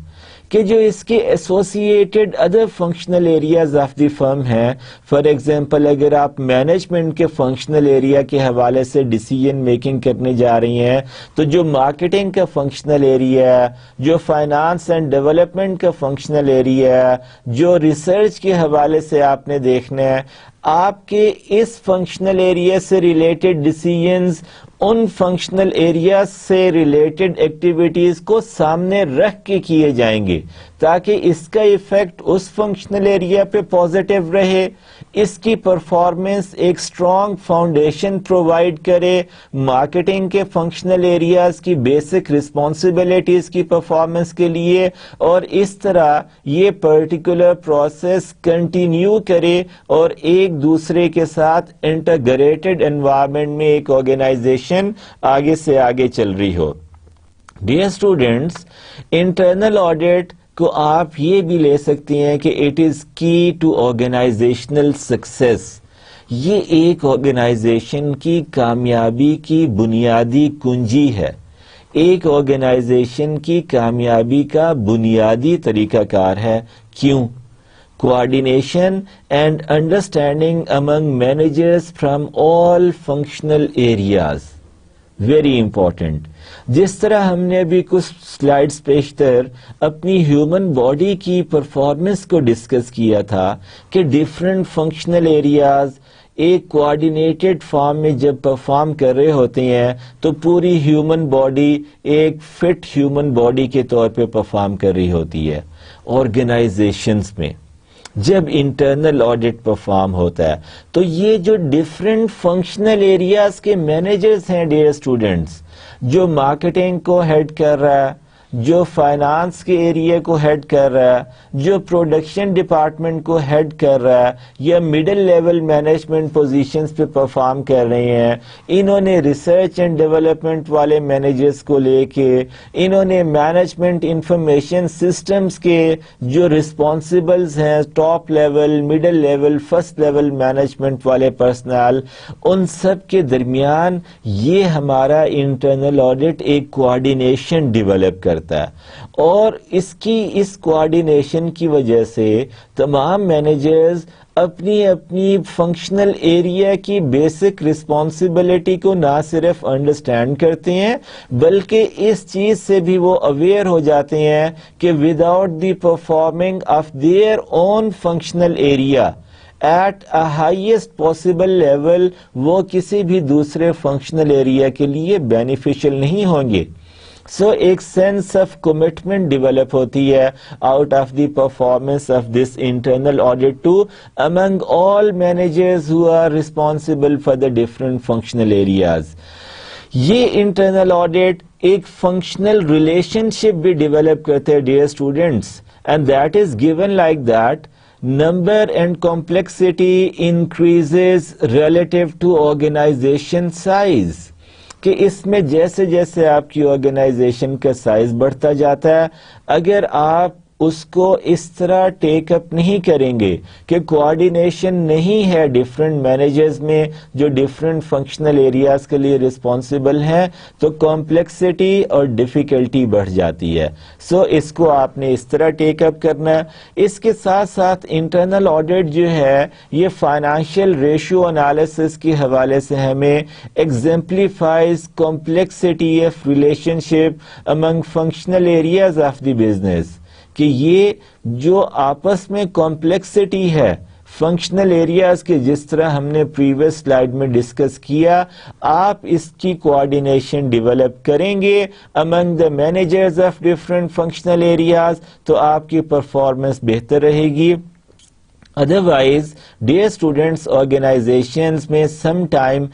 کہ جو اس کے associated other functional areas of the firm ہیں. فار ایگزامپل اگر آپ مینجمنٹ کے فنکشنل ایریا کے حوالے سے ڈیسیژن میکنگ کرنے جا رہی ہیں تو جو مارکیٹنگ کا فنکشنل ایریا ہے, جو فائنانس اینڈ ڈیولپمنٹ کا فنکشنل ایریا ہے, جو ریسرچ کے حوالے سے آپ نے دیکھنا ہے, آپ کے اس فنکشنل ایریا سے ریلیٹڈ ڈیسیژنز ان فنکشنل ایریاز سے ریلیٹڈ ایکٹیویٹیز کو سامنے رکھ کے کیے جائیں گے تاکہ اس کا ایفیکٹ اس فنکشنل ایریا پہ پازیٹیو رہے, اس کی پرفارمنس ایک اسٹرانگ فاؤنڈیشن پرووائڈ کرے مارکیٹنگ کے فنکشنل ایریاز کی بیسک رسپانسبلٹیز کی پرفارمنس کے لیے, اور اس طرح یہ پرٹیکولر پروسیس کنٹینیو کرے اور ایک دوسرے کے ساتھ انٹیگریٹڈ انوائرمنٹ میں ایک آرگنائزیشن آگے سے آگے چل رہی ہو. ڈیئر اسٹوڈینٹس, انٹرنل آڈٹ کو آپ یہ بھی لے سکتے ہیں کہ اٹ از کی ٹو آرگنائزیشنل سکسیس. یہ ایک آرگنائزیشن کی کامیابی کی بنیادی کنجی ہے, ایک آرگنائزیشن کی کامیابی کا بنیادی طریقہ کار ہے. کیوں؟ Coordination and understanding Umang managers from all functional areas, very important. جس طرح ہم نے ابھی کچھ سلائیڈز پیشتر اپنی ہیومن باڈی کی پرفارمنس کو ڈسکس کیا تھا کہ ڈفرینٹ فنکشنل ایریاز ایک کوآرڈینیٹڈ فارم میں جب پرفارم کر رہے ہوتے ہیں تو پوری ہیومن باڈی ایک فٹ ہیومن باڈی کے طور پہ پرفارم کر رہی ہوتی ہے. آرگنائزیشنز میں جب انٹرنل آڈٹ پرفارم ہوتا ہے تو یہ جو ڈفرینٹ فنکشنل ایریاز کے مینیجرز ہیں ڈیئر اسٹوڈنٹس، جو مارکیٹنگ کو ہیڈ کر رہا ہے، جو فائنانس کے ایریا کو ہیڈ کر رہا ہے، جو پروڈکشن ڈپارٹمنٹ کو ہیڈ کر رہا ہے، یا مڈل لیول مینجمنٹ پوزیشنز پہ پرفارم کر رہے ہیں، انہوں نے ریسرچ اینڈ ڈیولپمنٹ والے مینیجرز کو لے کے، انہوں نے مینجمنٹ انفارمیشن سسٹمز کے جو رسپانسبلز ہیں، top level, middle level, first level management والے پرسنل، ان سب کے درمیان یہ ہمارا انٹرنل آڈٹ ایک کوآرڈینیشن ڈیولپ کرتا ہے. اور اس کوآرڈینیشن کی وجہ سے تمام مینیجرز اپنی فنکشنل ایریا کی بیسک رسپانسبلٹی کو نہ صرف انڈرسٹینڈ کرتے ہیں بلکہ اس چیز سے بھی وہ اویئر ہو جاتے ہیں کہ without the performing of their own functional area at a highest possible level وہ کسی بھی دوسرے فنکشنل ایریا کے لیے بینیفیشل نہیں ہوں گے. سو ایک سینس آف کمٹمنٹ ڈیولپ ہوتی ہے out of the performance of this internal audit to among all managers who are responsible for the different functional areas. یہ انٹرنل آڈٹ ایک فنکشنل ریلیشن شپ بھی ڈیولپ کرتے ہیں dear students, and that is given like that number and complexity increases relative to organization size. کہ اس میں جیسے جیسے آپ کی آرگنائزیشن کا سائز بڑھتا جاتا ہے، اگر آپ اس کو اس طرح ٹیک اپ نہیں کریں گے کہ کوآرڈینیشن نہیں ہے ڈفرینٹ مینیجرز میں جو ڈفرینٹ فنکشنل ایریاز کے لیے رسپانسبل ہیں، تو کمپلیکسٹی اور ڈیفیکلٹی بڑھ جاتی ہے. سو اس کو آپ نے اس طرح ٹیک اپ کرنا ہے. اس کے ساتھ ساتھ انٹرنل آڈٹ جو ہے یہ فائنانشیل ریشو انالیسس کے حوالے سے ہمیں exemplifies complexity of relationship among functional areas of the business, کہ یہ جو آپس میں کمپلیکسٹی ہے فنکشنل ایریاز کے، جس طرح ہم نے پریویس سلائیڈ میں ڈسکس کیا، آپ اس کی کوآرڈینیشن ڈیولپ کریں گے among the managers of different functional areas تو آپ کی پرفارمنس بہتر رہے گی. ادروائز ڈیئر اسٹوڈنٹس آرگنائزیشنز میں سم ٹائم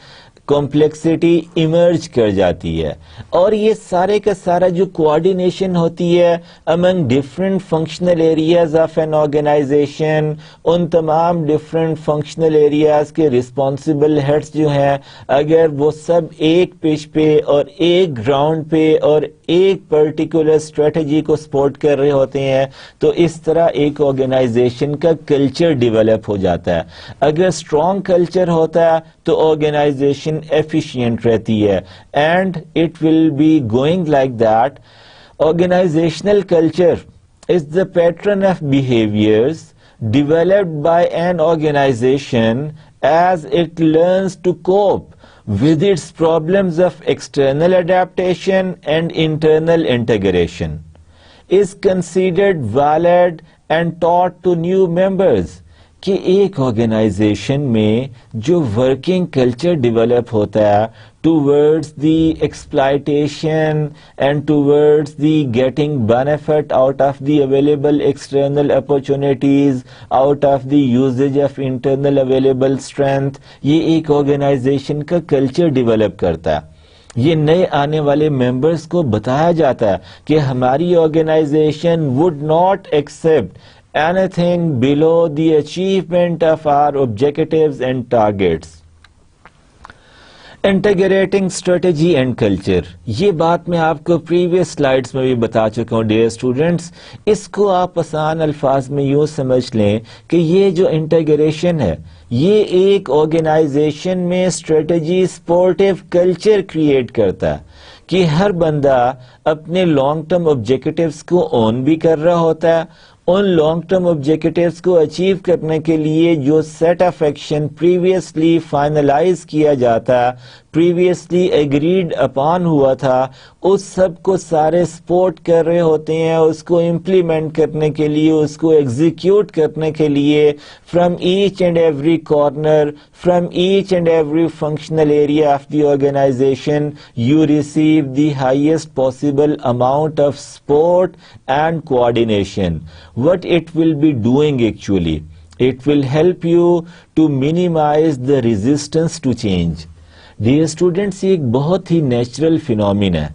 کمپلیکسٹی ایمرج کر جاتی ہے، اور یہ سارے کا سارا جو کوآرڈینیشن ہوتی ہے among different functional areas of an organization, ان تمام ڈفرینٹ فنکشنل ایریاز کے رسپانسبل ہیڈز جو ہیں اگر وہ سب ایک پیج پہ اور ایک گراؤنڈ پہ اور ایک پرٹیکولر اسٹریٹجی کو سپورٹ کر رہے ہوتے ہیں تو اس طرح ایک آرگنائزیشن کا کلچر ڈیولپ ہو جاتا ہے. اگر اسٹرانگ کلچر ہوتا ہے تو آرگنائزیشن efficient رہتی ہے، and it will be going like that. Organizational culture is the pattern of behaviors developed by an organization as it learns to cope with its problems of external adaptation and internal integration, is considered valid and taught to new members. کہ ایک organization میں جو working culture develop ہوتا ہے towards the exploitation and towards the getting benefit out of the available external opportunities, out of the usage of internal available strength, یہ ایک organization کا culture develop کرتا ہے. یہ نئے آنے والے ممبرز کو بتایا جاتا ہے کہ ہماری organization would not accept anything below the achievement of our objectives and targets. Integrating strategy and culture، یہ بات میں آپ کو پریویس سلائیڈز میں بھی بتا چکا ہوں ڈیئر اسٹوڈنٹس. اس کو آپ آسان الفاظ میں یوں سمجھ لیں کہ یہ جو انٹیگریشن ہے یہ ایک آرگنائزیشن میں اسٹریٹجی سپورٹیو کلچر کریٹ کرتا ہے کہ ہر بندہ اپنے لانگ ٹرم آبجیکٹیوز کو اون بھی کر رہا ہوتا ہے. ان لانگ ٹرم آبجیکٹیوز کو اچیو کرنے کے لیے جو set of action previously finalize کیا جاتا ہے پریویسلی ایگریڈ اپان ہوا تھا اس سب کو سارے سپورٹ کر رہے ہوتے ہیں اس کو امپلیمنٹ کرنے کے لیے, اس کو ایگزیکیوٹ کرنے کے لیے. From each and every corner, from each and every functional area of the organization you receive the highest possible amount of support and coordination. What it will be doing actually? It will help you to minimize the resistance to change. Dear students, یہ ایک بہت ہی natural phenomenon ہے.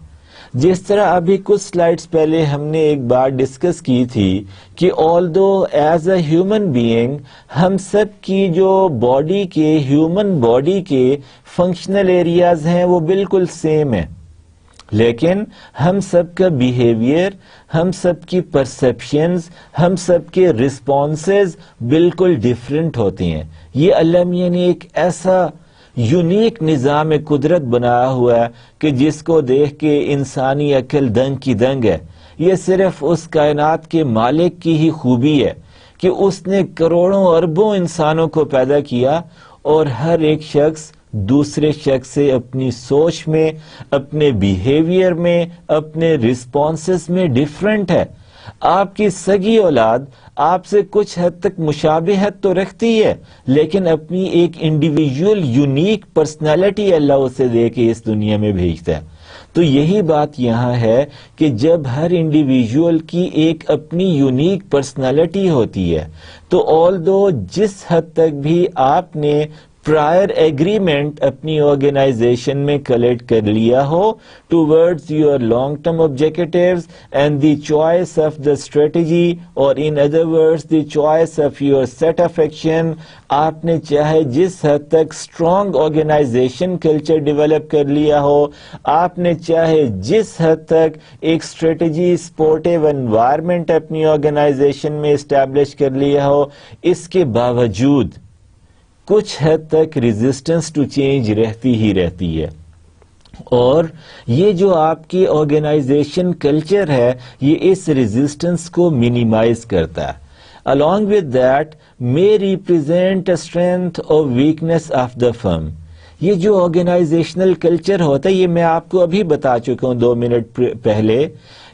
جس طرح ابھی کچھ slides پہلے ہم نے ایک بار ڈسکس کی تھی کہ آلدو ایز اے ہیومن بینگ ہم سب کی جو باڈی کے, ہیومن باڈی کے فنکشنل ایریاز ہیں وہ بالکل سیم ہیں, لیکن ہم سب کا بیہیویئر, ہم سب کی پرسیپشنز, ہم سب کے رسپانسز بالکل ڈیفرنٹ ہوتے ہیں. یہ اللہ میاں نے ایک ایسا یونیک نظام قدرت بنایا ہوا ہے کہ جس کو دیکھ کے انسانی عقل دنگ کی دنگ ہے. یہ صرف اس کائنات کے مالک کی ہی خوبی ہے کہ اس نے کروڑوں اربوں انسانوں کو پیدا کیا اور ہر ایک شخص دوسرے شخص سے اپنی سوچ میں, اپنے بیہیویئر میں, اپنے رسپانسز میں ڈیفرنٹ ہے. آپ کی سگی اولاد آپ سے کچھ حد تک مشابہت تو رکھتی ہے, لیکن اپنی ایک انڈیویجول یونیک پرسنالٹی اللہ اسے دے کے اس دنیا میں بھیجتا ہے. تو یہی بات یہاں ہے کہ جب ہر انڈیویجول کی ایک اپنی یونیک پرسنالٹی ہوتی ہے تو آلدو جس حد تک بھی آپ نے پرائر ایگریمنٹ اپنی آرگنائزیشن میں کلیکٹ کر لیا ہو towards your long term objectives and the choice of the strategy, اور in other words the choice of your set of action, آپ نے چاہے جس حد تک اسٹرانگ آرگنائزیشن کلچر ڈیولپ کر لیا ہو, آپ نے چاہے جس حد تک ایک اسٹریٹجی سپورٹیو انوائرمنٹ اپنی آرگنائزیشن میں اسٹیبلش کر لیا ہو, اس کے باوجود کچھ حد تک ریزسٹنس ٹو چینج رہتی ہی رہتی ہے. اور یہ جو آپ کی آرگنائزیشن کلچر ہے یہ اس ریزسٹنس کو منیمائز کرتا ہے. along with that may represent a strength or weakness of the firm. یہ جو آرگنائزیشنل کلچر ہوتا ہے یہ میں آپ کو ابھی بتا چکا ہوں 2 منٹ پہلے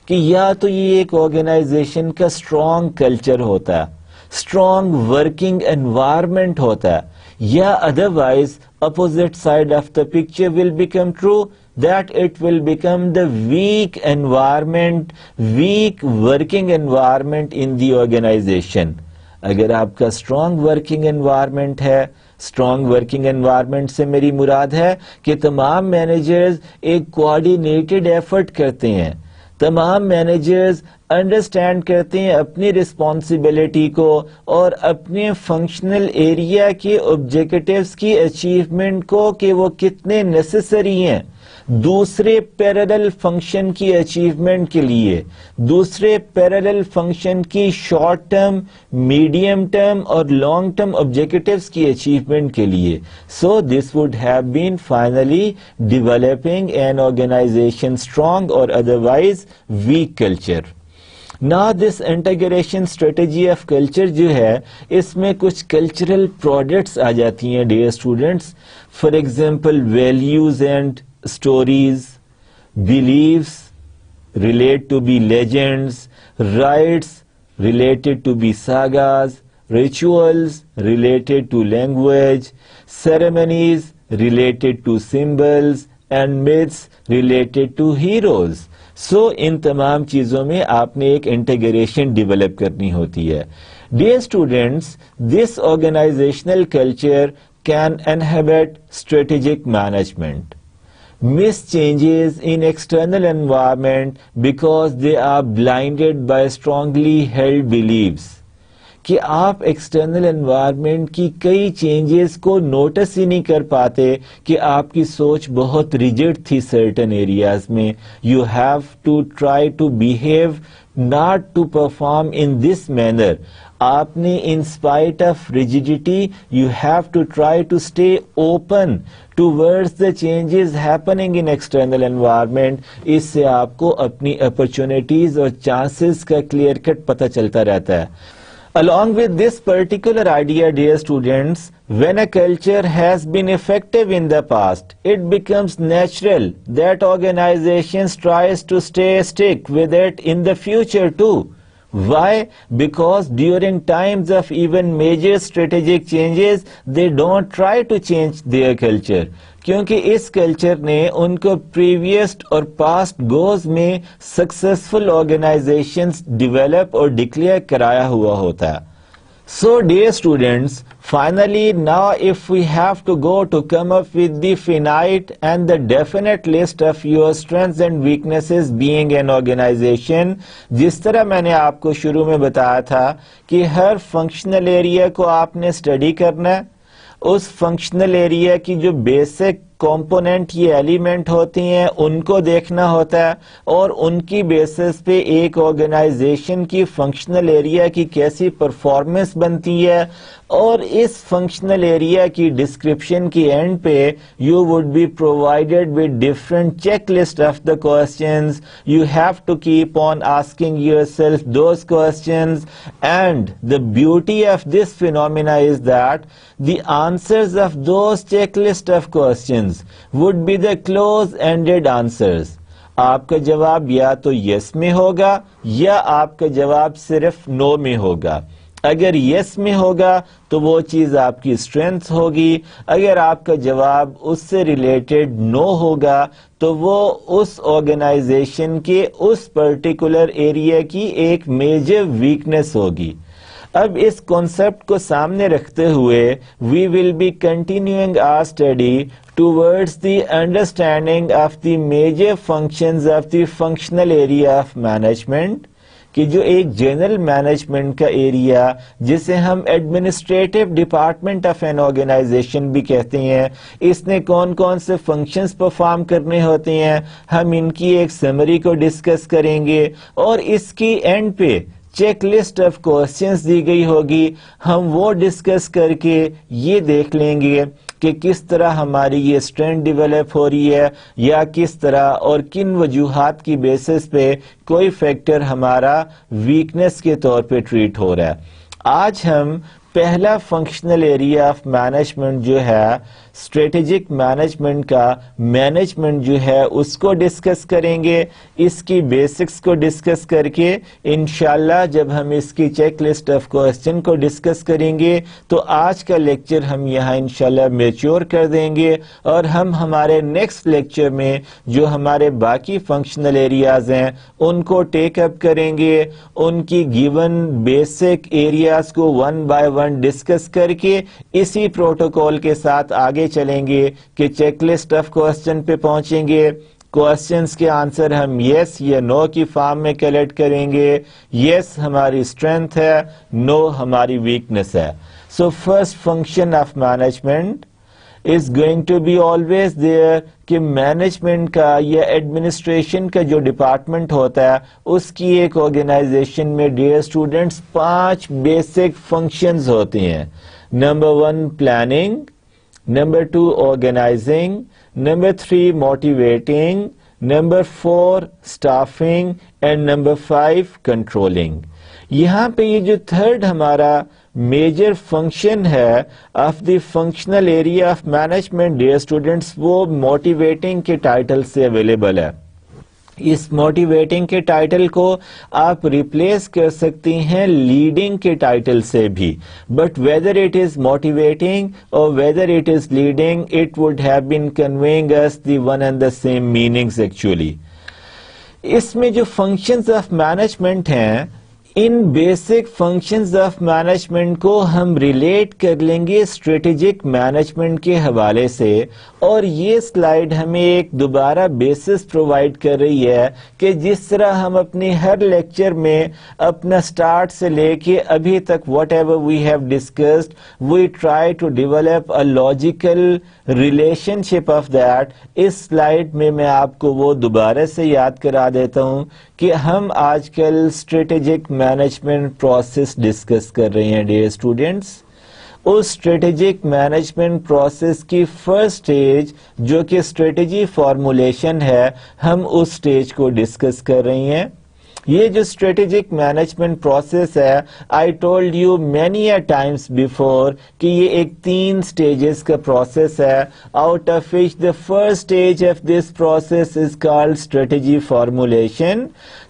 کہ یا تو یہ ایک آرگنائزیشن کا اسٹرانگ کلچر ہوتا ہے, اسٹرانگ ورکنگ انوائرمنٹ ہوتا ہے, یا otherwise opposite side of the picture will become true, that it will become the weak environment, weak working environment in the organization. اگر آپ کا اسٹرانگ ورکنگ انوائرمنٹ ہے, اسٹرانگ ورکنگ انوائرمنٹ سے میری مراد ہے کہ تمام مینیجرز ایک کوآرڈینیٹڈ ایفرٹ کرتے ہیں, تمام مینیجرز انڈرسٹینڈ کرتے ہیں اپنی رسپانسبلٹی کو اور اپنے فنکشنل ایریا کے آبجیکٹیوز کی اچیومنٹ کو کہ وہ کتنے نیسیسری ہیں دوسرے پیرالل فنکشن کی اچیومنٹ کے لیے, دوسرے پیرالل فنکشن کی شارٹ ٹرم, میڈیم ٹرم اور لانگ ٹرم آبجیکٹیوز کی اچیومنٹ کے لیے. So this would have been finally developing an organization strong اور ادروائز ویک کلچر. نا this integration strategy of culture جو ہے اس میں کچھ کلچرل پروڈکٹس آ جاتی ہیں dear students. For example values and stories, beliefs relate to be legends, rites related to be sagas, rituals related to language, ceremonies related to symbols, and myths related to heroes. So ان تمام چیزوں میں آپ نے ایک integration develop کرنی ہوتی ہے. Dear students, this organizational culture can inhibit strategic management, miss changes in external environment because they are blinded by strongly held beliefs. کہ آپ ایکسٹرنل انوائرمنٹ کی کئی چینجز کو نوٹس ہی نہیں کر پاتے کہ آپ کی سوچ بہت ریجڈ تھی سرٹن ایریاز میں. You have to try to behave not to perform in this manner. آپ نے in spite of rigidity you have to try to stay open towards the changes happening in external environment. اس سے آپ کو اپنی opportunities اور chances کا clear cut پتہ چلتا رہتا ہے. Along with this particular idea, dear students, when a culture has been effective in the past, it becomes natural that organizations tries to stick with it in the future too. Why? Because during times of even major strategic changes, they don't try to change their culture. کیونکہ اس culture نے ان کو previous اور past goals میں successful organisations develop اور declare کرایا ہوا ہوتا ہے. So dear students, finally now if we have to go to come up with the finite and the definite list of your strengths and weaknesses being an organization, جس طرح میں نے آپ کو شروع میں بتایا تھا کہ ہر فنکشنل ایریا کو آپ نے اسٹڈی کرنا ہے. اس فنکشنل ایریا کی جو بیسک کمپوننٹ یہ ایلیمنٹ ہوتی ہیں ان کو دیکھنا ہوتا ہے اور ان کی بیسس پہ ایک آرگنائزیشن کی فنکشنل ایریا کی کیسی پرفارمنس بنتی ہے اور اس فنکشنل ایریا کی ڈسکرپشن کی اینڈ پہ you would be provided with different checklist of the questions. You have to keep on asking yourself those questions and the beauty of this phenomena is that the answers of those checklist of questions would be the close-ended answers. آپ کا جواب یا تو یس میں ہوگا یا آپ کا جواب صرف نو میں ہوگا. اگر یس میں ہوگا تو وہ چیز آپ کی اسٹرینتھ ہوگی، اگر آپ کا جواب اس سے ریلیٹڈ نو ہوگا تو وہ اس آرگنائزیشن کے اس پرٹیکولر ایریا کی ایک میجر ویکنیس ہوگی. اب اس کانسیپٹ کو سامنے رکھتے ہوئے we will be continuing our study towards the understanding of the major functions of the functional area of management, کہ جو ایک جنرل مینجمنٹ کا ایریا جسے ہم administrative department of an organization بھی کہتے ہیں، اس نے کون کون سے فنکشنز پرفارم کرنے ہوتے ہیں، ہم ان کی ایک سمری کو ڈسکس کریں گے اور اس کی اینڈ پہ چیک لسٹ آف کوسچنز دی گئی ہوگی. ہم وہ ڈسکس کر کے یہ دیکھ لیں گے کہ کس طرح ہماری یہ اسٹرینتھ ڈیولپ ہو رہی ہے یا کس طرح اور کن وجوہات کی بیسس پہ کوئی فیکٹر ہمارا ویکنس کے طور پہ ٹریٹ ہو رہا ہے. آج ہم پہلا فنکشنل ایریا آف مینجمنٹ جو ہے اسٹریٹجک مینجمنٹ کا مینجمنٹ جو ہے اس کو ڈسکس کریں گے. اس کی بیسکس کو ڈسکس کر کے انشاءاللہ جب ہم اس کی چیک لسٹ آف کوسچن کو ڈسکس کریں گے تو آج کا لیکچر ہم یہاں انشاءاللہ میچور کر دیں گے اور ہم ہمارے نیکسٹ لیکچر میں جو ہمارے باقی فنکشنل ایریاز ہیں ان کو ٹیک اپ کریں گے. ان کی گیون بیسک ایریاز کو ون بائی ون ڈسکس کر کے اسی پروٹوکول کے ساتھ آگے چلیں گے کہ چیک لسٹ آف کوسچن پہ پہنچیں گے. کوسچنز کے آنسر ہم یس یا نو کی فارم میں کلیکٹ کریں گے. یس ہماری اسٹرینتھ ہے، نو ہماری ویکنس ہے. So first function of management is going to be always there کہ مینجمنٹ کا یا ایڈمنسٹریشن کا جو ڈپارٹمنٹ ہوتا ہے اس کی ایک آرگنائزیشن میں ڈیئر اسٹوڈنٹس 5 بیسک فنکشنز ہوتے ہیں. Number 1 planning, number 2 organizing, number 3 motivating, number 4 staffing and number 5 controlling. یہاں پہ یہ جو تھرڈ ہمارا میجر فنکشن ہے of the functional area of management dear students وہ موٹیویٹنگ کے ٹائٹل سے اویلیبل ہے. اس موٹیویٹنگ کے ٹائٹل کو آپ ریپلیس کر سکتی ہیں لیڈنگ کے ٹائٹل سے بھی، but whether it is motivating اور whether it is leading it would have been conveying us the one and the same meanings actually. اس میں جو فنکشنز آف مینجمنٹ ہیں ان بیسک فنکشنز آف مینجمنٹ کو ہم ریلیٹ کر لیں گے اسٹریٹجک مینجمنٹ کے حوالے سے، اور یہ سلائیڈ ہمیں ایک دوبارہ بیسس پرووائڈ کر رہی ہے کہ جس طرح ہم اپنے ہر لیکچر میں اپنا سٹارٹ سے لے کے ابھی تک whatever we have discussed we tried to develop a logical relationship of that. اس سلائیڈ میں آپ کو وہ دوبارہ سے یاد کرا دیتا ہوں کہ ہم آج کل اسٹریٹجک مینجمنٹ پروسیس ڈسکس کر رہے ہیں ڈیئر اسٹوڈینٹس. اس اسٹریٹجک مینجمنٹ پروسیس کی فرسٹ سٹیج جو کہ اسٹریٹجی فارمولیشن ہے ہم اس سٹیج کو ڈسکس کر رہے ہیں. یہ جو اسٹریٹجک مینجمنٹ پروسیس ہے I told you many a Times before کہ یہ ایک 3 سٹیجز کا پروسیس ہے, out of which the first stage of this process is called strategy formulation,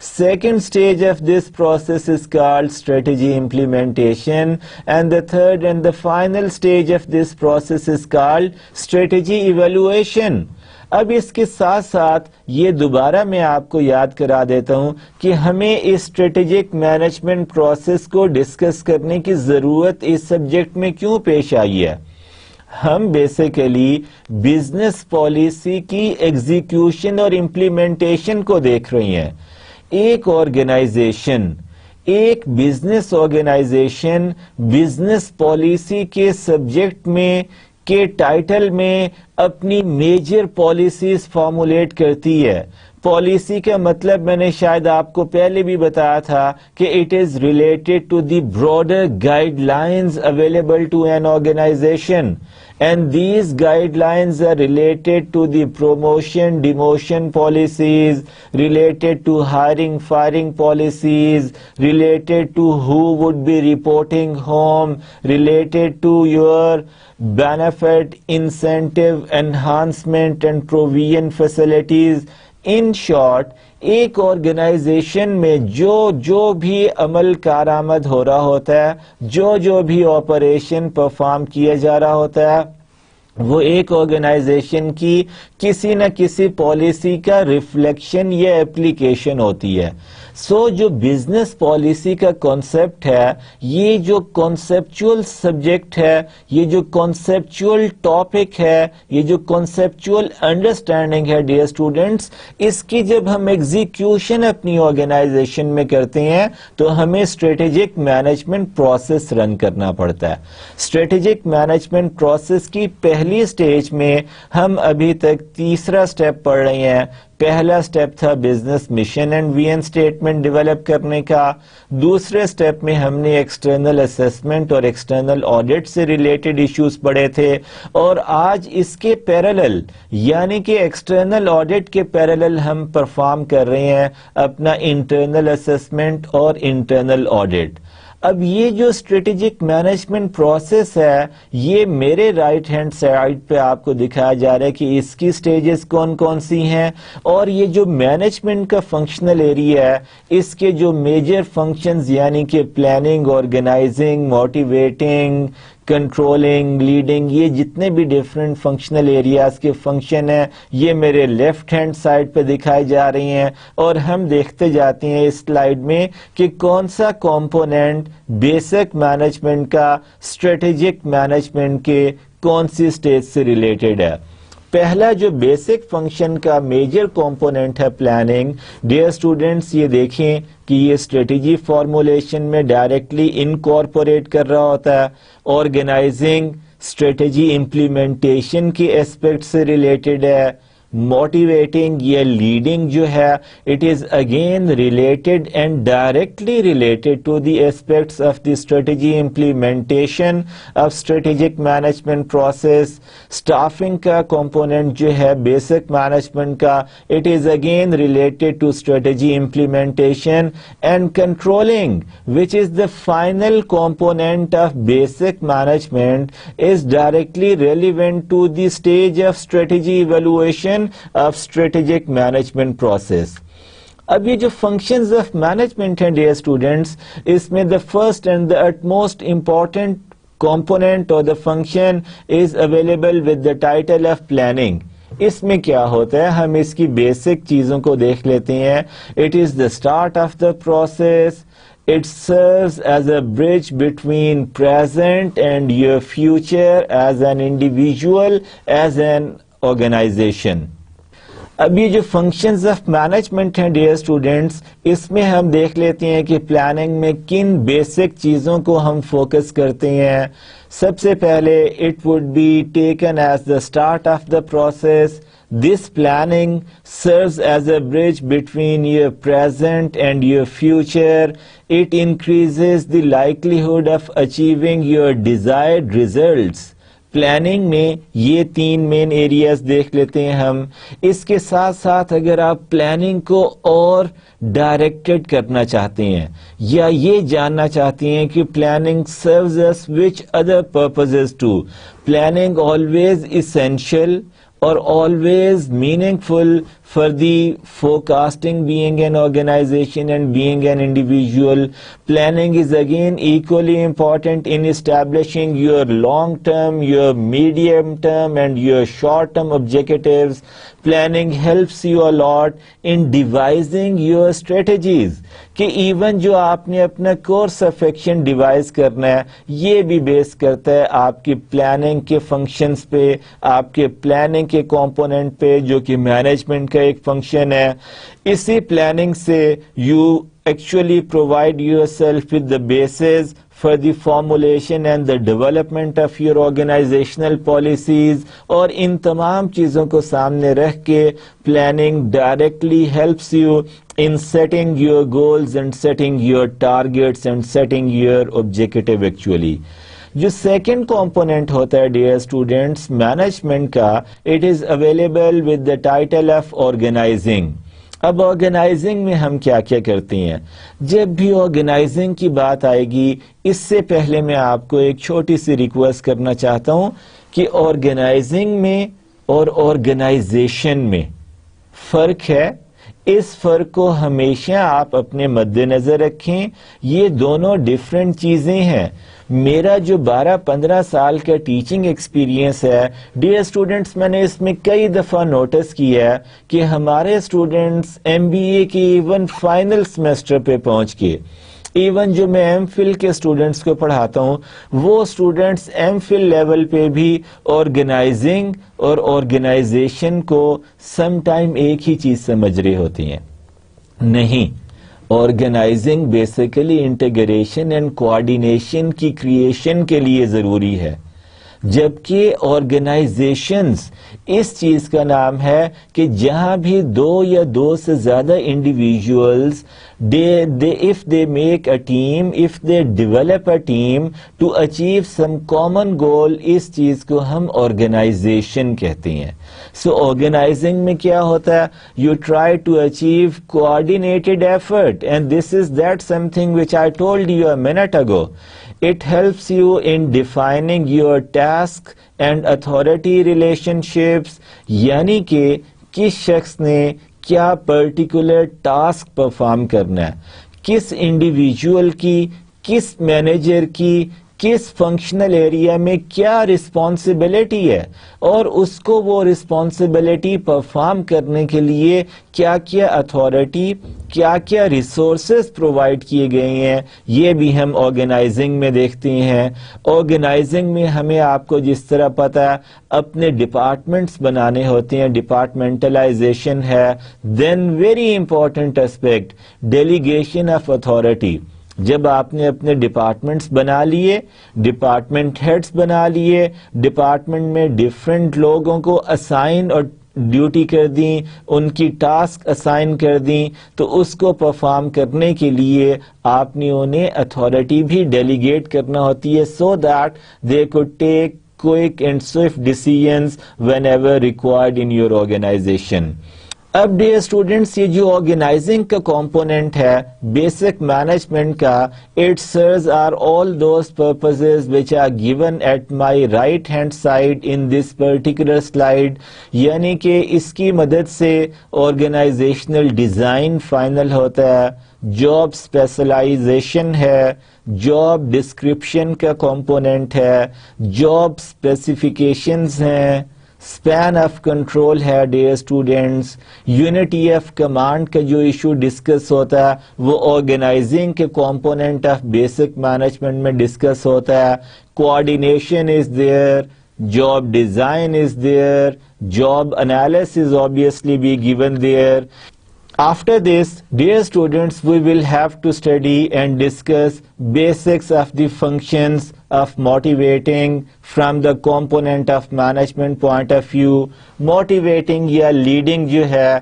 second stage of this process is called strategy implementation, and the third and the final stage of this process is called strategy evaluation. اب اس کے ساتھ ساتھ یہ دوبارہ میں آپ کو یاد کرا دیتا ہوں کہ ہمیں اس اسٹریٹجک مینجمنٹ پروسیس کو ڈسکس کرنے کی ضرورت اس سبجیکٹ میں کیوں پیش آئی ہے. ہم بیسیکلی بزنس پالیسی کی ایگزیکیوشن اور امپلیمنٹیشن کو دیکھ رہی ہیں. ایک آرگنائزیشن, ایک بزنس آرگنائزیشن بزنس پالیسی کے سبجیکٹ میں کے ٹائٹل میں اپنی میجر پالیسیز فارمولیٹ کرتی ہے. پالیسی کا مطلب میں نے شاید آپ کو پہلے بھی بتایا تھا کہ it is related to the broader guidelines available to an organization, and these guidelines are related to the promotion demotion policies, related to hiring firing policies, related to who would be reporting home, related to your benefit incentive enhancement and provision facilities. In short, ایک organization میں جو بھی عمل کارآمد ہو رہا ہوتا ہے, جو بھی آپریشن پرفارم کیا جا رہا ہوتا ہے, وہ ایک آرگنائزیشن کی کسی نہ کسی پالیسی کا ریفلیکشن یا اپلیکیشن ہوتی ہے. جو بزنس پالیسی کا کانسیپٹ ہے, یہ جو کانسیپچول سبجیکٹ ہے, یہ جو کانسیپچول ٹاپک ہے, یہ جو کانسیپچول انڈرسٹینڈنگ ہے ڈیئر اسٹوڈنٹس, اس کی جب ہم ایگزیکیوشن اپنی آرگنائزیشن میں کرتے ہیں تو ہمیں اسٹریٹجک مینجمنٹ پروسیس رن کرنا پڑتا ہے. اسٹریٹجک مینجمنٹ پروسیس کی پہلی سٹیج میں ہم ابھی تک تیسرا سٹیپ پڑھ رہے ہیں. پہلا سٹیپ تھا business mission and vision statement develop کرنے کا. دوسرے سٹیپ میں ہم نے ایکسٹرنل اسیسمنٹ اور ایکسٹرنل آڈٹ سے ریلیٹڈ ایشوز پڑھے تھے, اور آج اس کے پیرالل یعنی کہ ایکسٹرنل آڈٹ کے پیرالل ہم پرفارم کر رہے ہیں اپنا انٹرنل اسیسمنٹ اور انٹرنل آڈٹ. اب یہ جو اسٹریٹجک مینجمنٹ پروسیس ہے یہ میرے رائٹ ہینڈ سائڈ پہ آپ کو دکھایا جا رہا ہے کہ اس کی سٹیجز کون کون سی ہیں, اور یہ جو مینجمنٹ کا فنکشنل ایریا ہے اس کے جو میجر فنکشنز یعنی کہ planning, organizing, motivating, controlling, leading, یہ جتنے بھی ڈفرینٹ فنکشنل ایریاز کے فنکشن ہیں یہ میرے لیفٹ ہینڈ سائڈ پہ دکھائی جا رہی ہیں, اور ہم دیکھتے جاتے ہیں اس سلائیڈ میں کہ کون سا کمپوننٹ بیسک مینجمنٹ کا اسٹریٹجک مینجمنٹ کے کون سی سٹیج سے ریلیٹڈ ہے. پہلا جو بیسک فنکشن کا میجر کمپوننٹ ہے پلاننگ. ڈیئر اسٹوڈنٹس یہ دیکھیں کہ یہ اسٹریٹجی فارمولیشن میں ڈائریکٹلی انکارپوریٹ کر رہا ہوتا ہے. آرگنائزنگ اسٹریٹجی امپلیمنٹیشن کے ایسپیکٹ سے ریلیٹڈ ہے. موٹیویٹنگ یا لیڈنگ جو ہے it is again related and directly related to the aspects of the strategy implementation of strategic management process. Staffing کا کمپوننٹ جو ہے بیسک مینجمنٹ کا it is again related to strategy implementation. And controlling which is the final component of basic management is directly relevant to the stage of strategy evaluation of strategic management process. اب یہ جو functions of management ہیں dear students, اس میں the first and the utmost important component or the function is available with the title of planning. اس میں کیا ہوتا ہے ہم اس کی بیسک چیزوں کو دیکھ لیتے ہیں. It is the start of the process. It serves as a bridge between present and your future as an individual, as an organization. اب یہ جو فنکشنز آف مینجمنٹ ہیں ڈیئر اسٹوڈینٹس, اس میں ہم دیکھ لیتے ہیں کہ پلاننگ میں کن بیسک چیزوں کو ہم فوکس کرتے ہیں. سب سے پہلے it would be taken as the start of the process. This planning serves as a bridge between your present and your future. It increases the likelihood of achieving your desired results. Planning میں یہ 3 main areas دیکھ لیتے ہیں ہم. اس کے ساتھ ساتھ اگر آپ پلاننگ کو اور ڈائریکٹڈ کرنا چاہتے ہیں یا یہ جاننا چاہتے ہیں کہ پلاننگ سروز اس which other purposes too, planning always essential or always meaningful for the forecasting being an organization and being an individual. Planning is again equally important in establishing your long term, your medium term and your short term objectives. Planning helps you a lot in devising your strategies. کہ even جو آپ نے اپنا course of action devise کرنا ہے یہ بھی بیس کرتا ہے آپ کی پلاننگ کے فنکشنز پہ, آپ کے پلاننگ کے کمپوننٹ پہ جو کہ مینجمنٹ کا ایک فنکشن ہے. اسی پلاننگ سے you actually provide yourself with the basis for the formulation and the development of your organizational policies. اور ان تمام چیزوں کو سامنے رکھ کے planning directly helps you in setting your goals and setting your targets and setting your objective actually. جو second component ہوتا ہے ڈیئر اسٹوڈینٹس مینجمنٹ کا, it is available with the title of organizing. اب آرگنائزنگ میں ہم کیا کیا کرتے ہیں؟ جب بھی آرگنائزنگ کی بات آئے گی اس سے پہلے میں آپ کو ایک چھوٹی سی ریکویسٹ کرنا چاہتا ہوں کہ آرگنائزنگ میں اور آرگنائزیشن میں فرق ہے. اس فرق کو ہمیشہ آپ اپنے مد نظر رکھیں. یہ دونوں ڈیفرنٹ چیزیں ہیں. میرا جو 12-15 سال کا ٹیچنگ ایکسپیرینس ہے ڈیئر اسٹوڈنٹس, میں نے اس میں کئی دفعہ نوٹس کیا ہے کہ ہمارے اسٹوڈنٹس ایم بی اے کی ایون فائنل سیمسٹر پہ پہنچ کے, ایون جو میں ایم فل کے اسٹوڈنٹس کو پڑھاتا ہوں وہ اسٹوڈنٹس ایم فل لیول پہ بھی آرگنائزنگ اور آرگنائزیشن کو سم ٹائم ایک ہی چیز سمجھ رہے ہوتی ہیں. نہیں, organizing basically integration and coordination کی کریشن کے لیے ضروری ہے, جبکہ آرگنائزیشنز اس چیز کا نام ہے کہ جہاں بھی 2 یا 2 سے زیادہ انڈیویژولز if they make a team, if they develop a team to achieve some common goal, اس چیز کو ہم آرگنائزیشن کہتے ہیں. So organizing میں کیا ہوتا ہے؟ You try to achieve coordinated effort and this is that something which I told you a minute ago. It helps you in defining your task and authority relationships, یعنی کہ کس شخص نے کیا پرٹیکولر ٹاسک پرفارم کرنا ہے, کس individual کی, کس مینیجر کی, کس فنکشنل ایریا میں کیا رسپانسبلٹی ہے, اور اس کو وہ رسپانسبلٹی پرفارم کرنے کے لیے کیا کیا اتھارٹی, کیا کیا ریسورسز پرووائڈ کیے گئے ہیں, یہ بھی ہم آرگنائزنگ میں دیکھتے ہیں. آرگنائزنگ میں ہمیں آپ کو جس طرح پتہ ہے اپنے ڈپارٹمنٹس بنانے ہوتے ہیں, ڈپارٹمنٹلائزیشن ہے. Then very important aspect delegation of authority. جب آپ نے اپنے ڈپارٹمنٹس بنا لیے, ڈپارٹمنٹ ہیڈز بنا لیے, ڈپارٹمنٹ میں ڈفرینٹ لوگوں کو اسائن اور ڈیوٹی کر دیں, ان کی ٹاسک اسائن کر دیں, تو اس کو پرفارم کرنے کے لیے آپ نے انہیں اتھارٹی بھی ڈیلیگیٹ کرنا ہوتی ہے so that they could take quick and swift decisions whenever required in your organization. اب ڈیئر اسٹوڈینٹس یہ جو آرگنائزنگ کا کمپوننٹ ہے بیسک مینجمنٹ کا, it serves are all those purposes which are given at my right hand side in this particular slide. یعنی کہ اس کی مدد سے آرگنائزیشنل ڈیزائن فائنل ہوتا ہے, جاب اسپیشلائزیشن ہے, جاب ڈسکرپشن کا کمپوننٹ ہے, جاب اسپیسیفیکیشنز ہیں, اسپین آف کنٹرول ہے dear students. Unity of command کا جو ایشو ڈسکس ہوتا ہے وہ آرگنائزنگ کے کمپوننٹ آف بیسک مینجمنٹ میں ڈسکس ہوتا ہے. Coordination is there, job design is there, job analysis obviously be given there. After this, dear students, we will have to study and discuss basics of the functions of motivating from the component of management point of view. Motivating یا leading جو ہے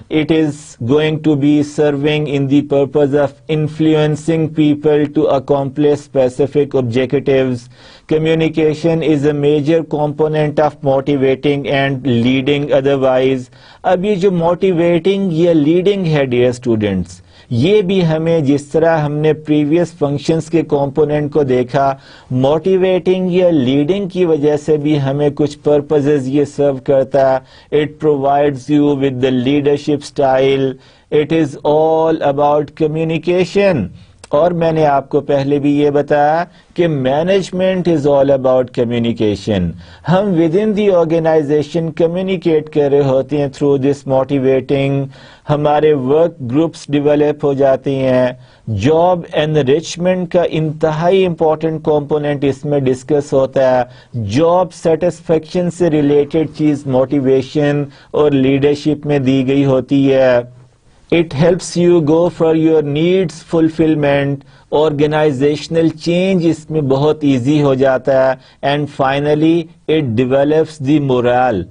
it is going to be serving in the purpose of influencing people to accomplish specific objectives. Communication is a major component of motivating and leading otherwise. اب یہ جو motivating یا leading ہے dear students, یہ بھی ہمیں جس طرح ہم نے پریویس فنکشنز کے کمپوننٹ کو دیکھا, موٹیویٹنگ یا لیڈنگ کی وجہ سے بھی ہمیں کچھ پرپزز یہ سرو کرتا. It provides you with the leadership style. It is all about communication. اور میں نے آپ کو پہلے بھی یہ بتایا کہ management is all about communication. ہم within the organization communicate کر رہے ہوتے ہیں تھرو دس موٹیویٹنگ. ہمارے ورک گروپس ڈیولپ ہو جاتی ہیں. جاب انریچمنٹ کا انتہائی امپورٹنٹ کمپوننٹ اس میں ڈسکس ہوتا ہے. جاب سیٹسفیکشن سے ریلیٹڈ چیز موٹیویشن اور لیڈرشپ میں دی گئی ہوتی ہے. It helps you go for your needs fulfillment. Organizational change اس میں بہت ایزی ہو جاتا ہے. And finally, it develops the morale,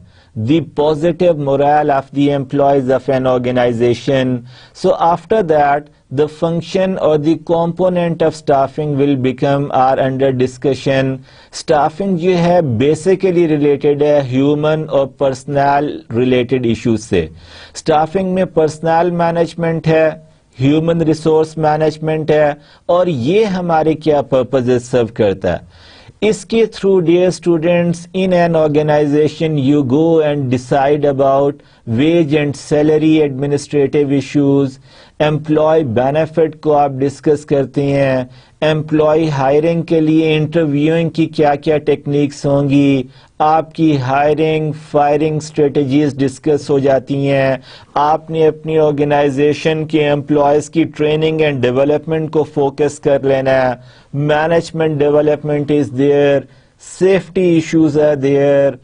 the positive morale of the employees of an organization. So after that, the function or the component of staffing will become are under discussion. Staffing جو ہے basically related ہے human اور personnel related issues سے. Staffing میں personnel management ہے, human resource management ہے, اور یہ ہمارے کیا purposes serve کرتا ہے. اس کے through dear students in an organization you go and decide about wage and salary administrative issues. Employee benefit کو آپ ڈسکس کرتے ہیں. امپلائی ہائرنگ کے لیے انٹرویوئنگ کی کیا کیا ٹیکنیکس ہوں گی. آپ کی ہائرنگ فائرنگ اسٹریٹجیز ڈسکس ہو جاتی ہیں. آپ نے اپنی آرگنائزیشن کے امپلائیز کی ٹریننگ اینڈ ڈیولپمنٹ کو فوکس کر لینا ہے. Management development is there, safety issues are there,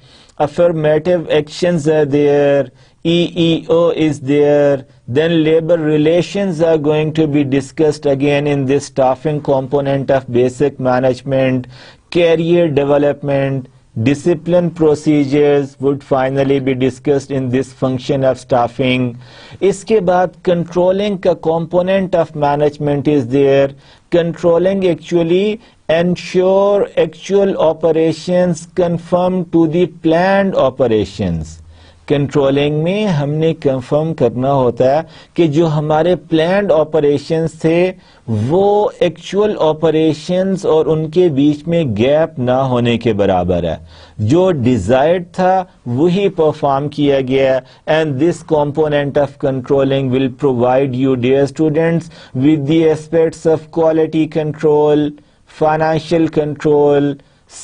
affirmative actions are there, EEO is there, then labor relations are going to be discussed again in this staffing component of basic management. Career development, discipline procedures would finally be discussed in this function of staffing. اس کے بعد controlling کا component of management is there. Controlling actually ensure actual operations conform to the planned operations. Controlling میں ہم نے confirm کرنا ہوتا ہے کہ جو ہمارے پلانڈ آپریشنز تھے وہ ایکچوئل آپریشنز اور ان کے بیچ میں گیپ نہ ہونے کے برابر ہے. جو ڈیزائرڈ تھا وہی پرفارم کیا گیا. And this component of controlling will provide you dear students with the aspects of quality control, financial control,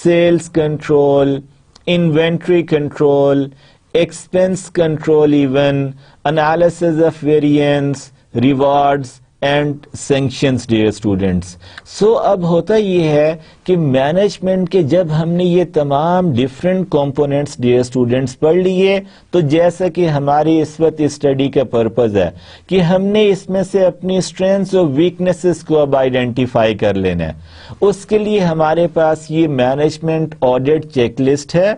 sales control, inventory control, expense control, even analysis of variance, rewards and sanctions dear students. So اب ہوتا یہ ہے کہ management کے جب ہم نے یہ تمام ڈفرینٹ کمپوننٹس dear students پڑھ لیے تو جیسا کہ ہماری اس وقت اسٹڈی کا پرپز ہے کہ ہم نے اس میں سے اپنی اسٹرینتھس اور ویکنیسز کو اب آئیڈینٹیفائی کر لینا ہے. اس کے لیے ہمارے پاس یہ مینجمنٹ آڈٹ چیک لسٹ ہے.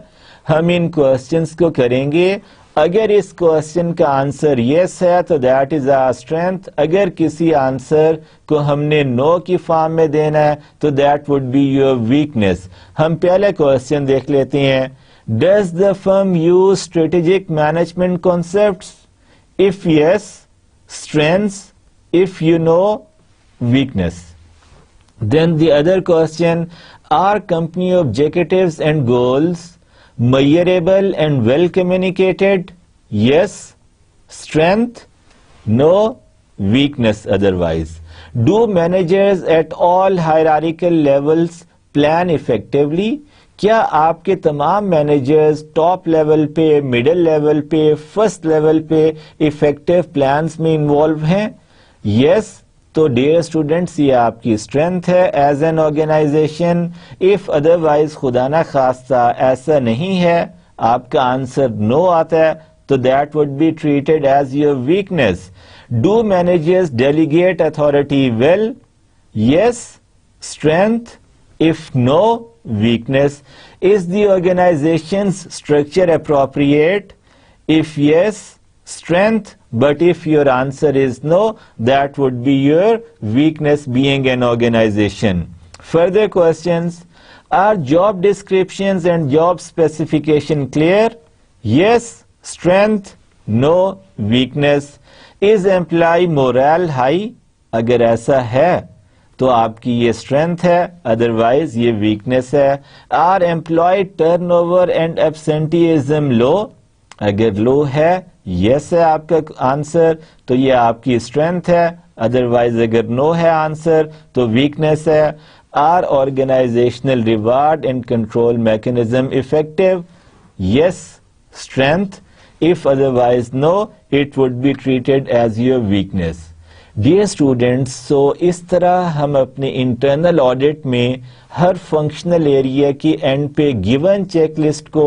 ہم ان کوشچنس کو کریں گے. اگر اس کوشچن کا آنسر یس ہے تو دیٹ از آور اسٹرینتھ. اگر کسی آنسر کو ہم نے نو کی فارم میں دینا ہے تو that would be your weakness. ہم پہلے کوشچن دیکھ لیتے ہیں. Does the firm use strategic management concepts? If yes, strengths. If you no, weakness. Then the other question, are company objectives and goals measurable and well communicated? Yes. Strength? No. Weakness otherwise. Do managers at all hierarchical levels plan effectively? کیا آپ کے تمام managers top level پہ, middle level پہ, first level پہ effective plans میں involve ہیں؟ یس. تو ڈیئر اسٹوڈینٹس یہ آپ کی اسٹرینتھ ہے as an organization. If otherwise خدا نہ خواستہ ایسا نہیں ہے, آپ کا آنسر نو آتا ہے تو that would be treated as your weakness. Do managers delegate authority well? Yes. Strength. If no, weakness. Is the organization's structure appropriate? If yes, strength. But if your answer is no, that would be your weakness being an organization. Further questions. Are job descriptions and job specification clear? Yes. Strength. No. Weakness. Is employee morale high? اگر ایسا ہے تو آپ کی یہ strength ہے, otherwise یہ weakness ہے. Are employee turn over and absenteeism low? اگر لو ہے, یس ہے آپ کا آنسر, تو یہ آپ کی اسٹرینتھ ہے. ادروائز اگر نو ہے آنسر تو ویکنیس ہے. Are organizational reward and control mechanism effective? Yes, strength. If otherwise no, it would be treated as your weakness. Dear students, so اس طرح ہم اپنے انٹرنل آڈٹ میں ہر فنکشنل ایریا کی اینڈ پہ گیون چیک لسٹ کو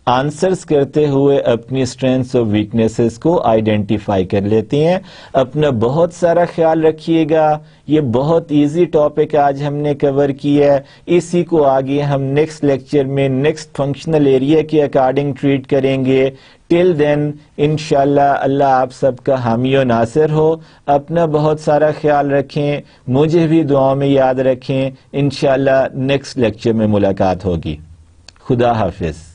answers کرتے ہوئے اپنی اسٹرینتھس اور ویکنیسز کو آئیڈینٹیفائی کر لیتے ہیں. اپنا بہت سارا خیال رکھیے گا. یہ بہت ایزی ٹاپک آج ہم نے کور کیا ہے. اسی کو آگے ہم نیکسٹ لیکچر میں نیکسٹ فنکشنل ایریا کے اکارڈنگ ٹریٹ کریں گے. ٹل دین انشاءاللہ اللہ آپ سب کا حامی و ناصر ہو. اپنا بہت سارا خیال رکھیں, مجھے بھی دعاؤں میں یاد رکھیں. انشاءاللہ نیکسٹ لیکچر میں ملاقات ہوگی. خدا حافظ.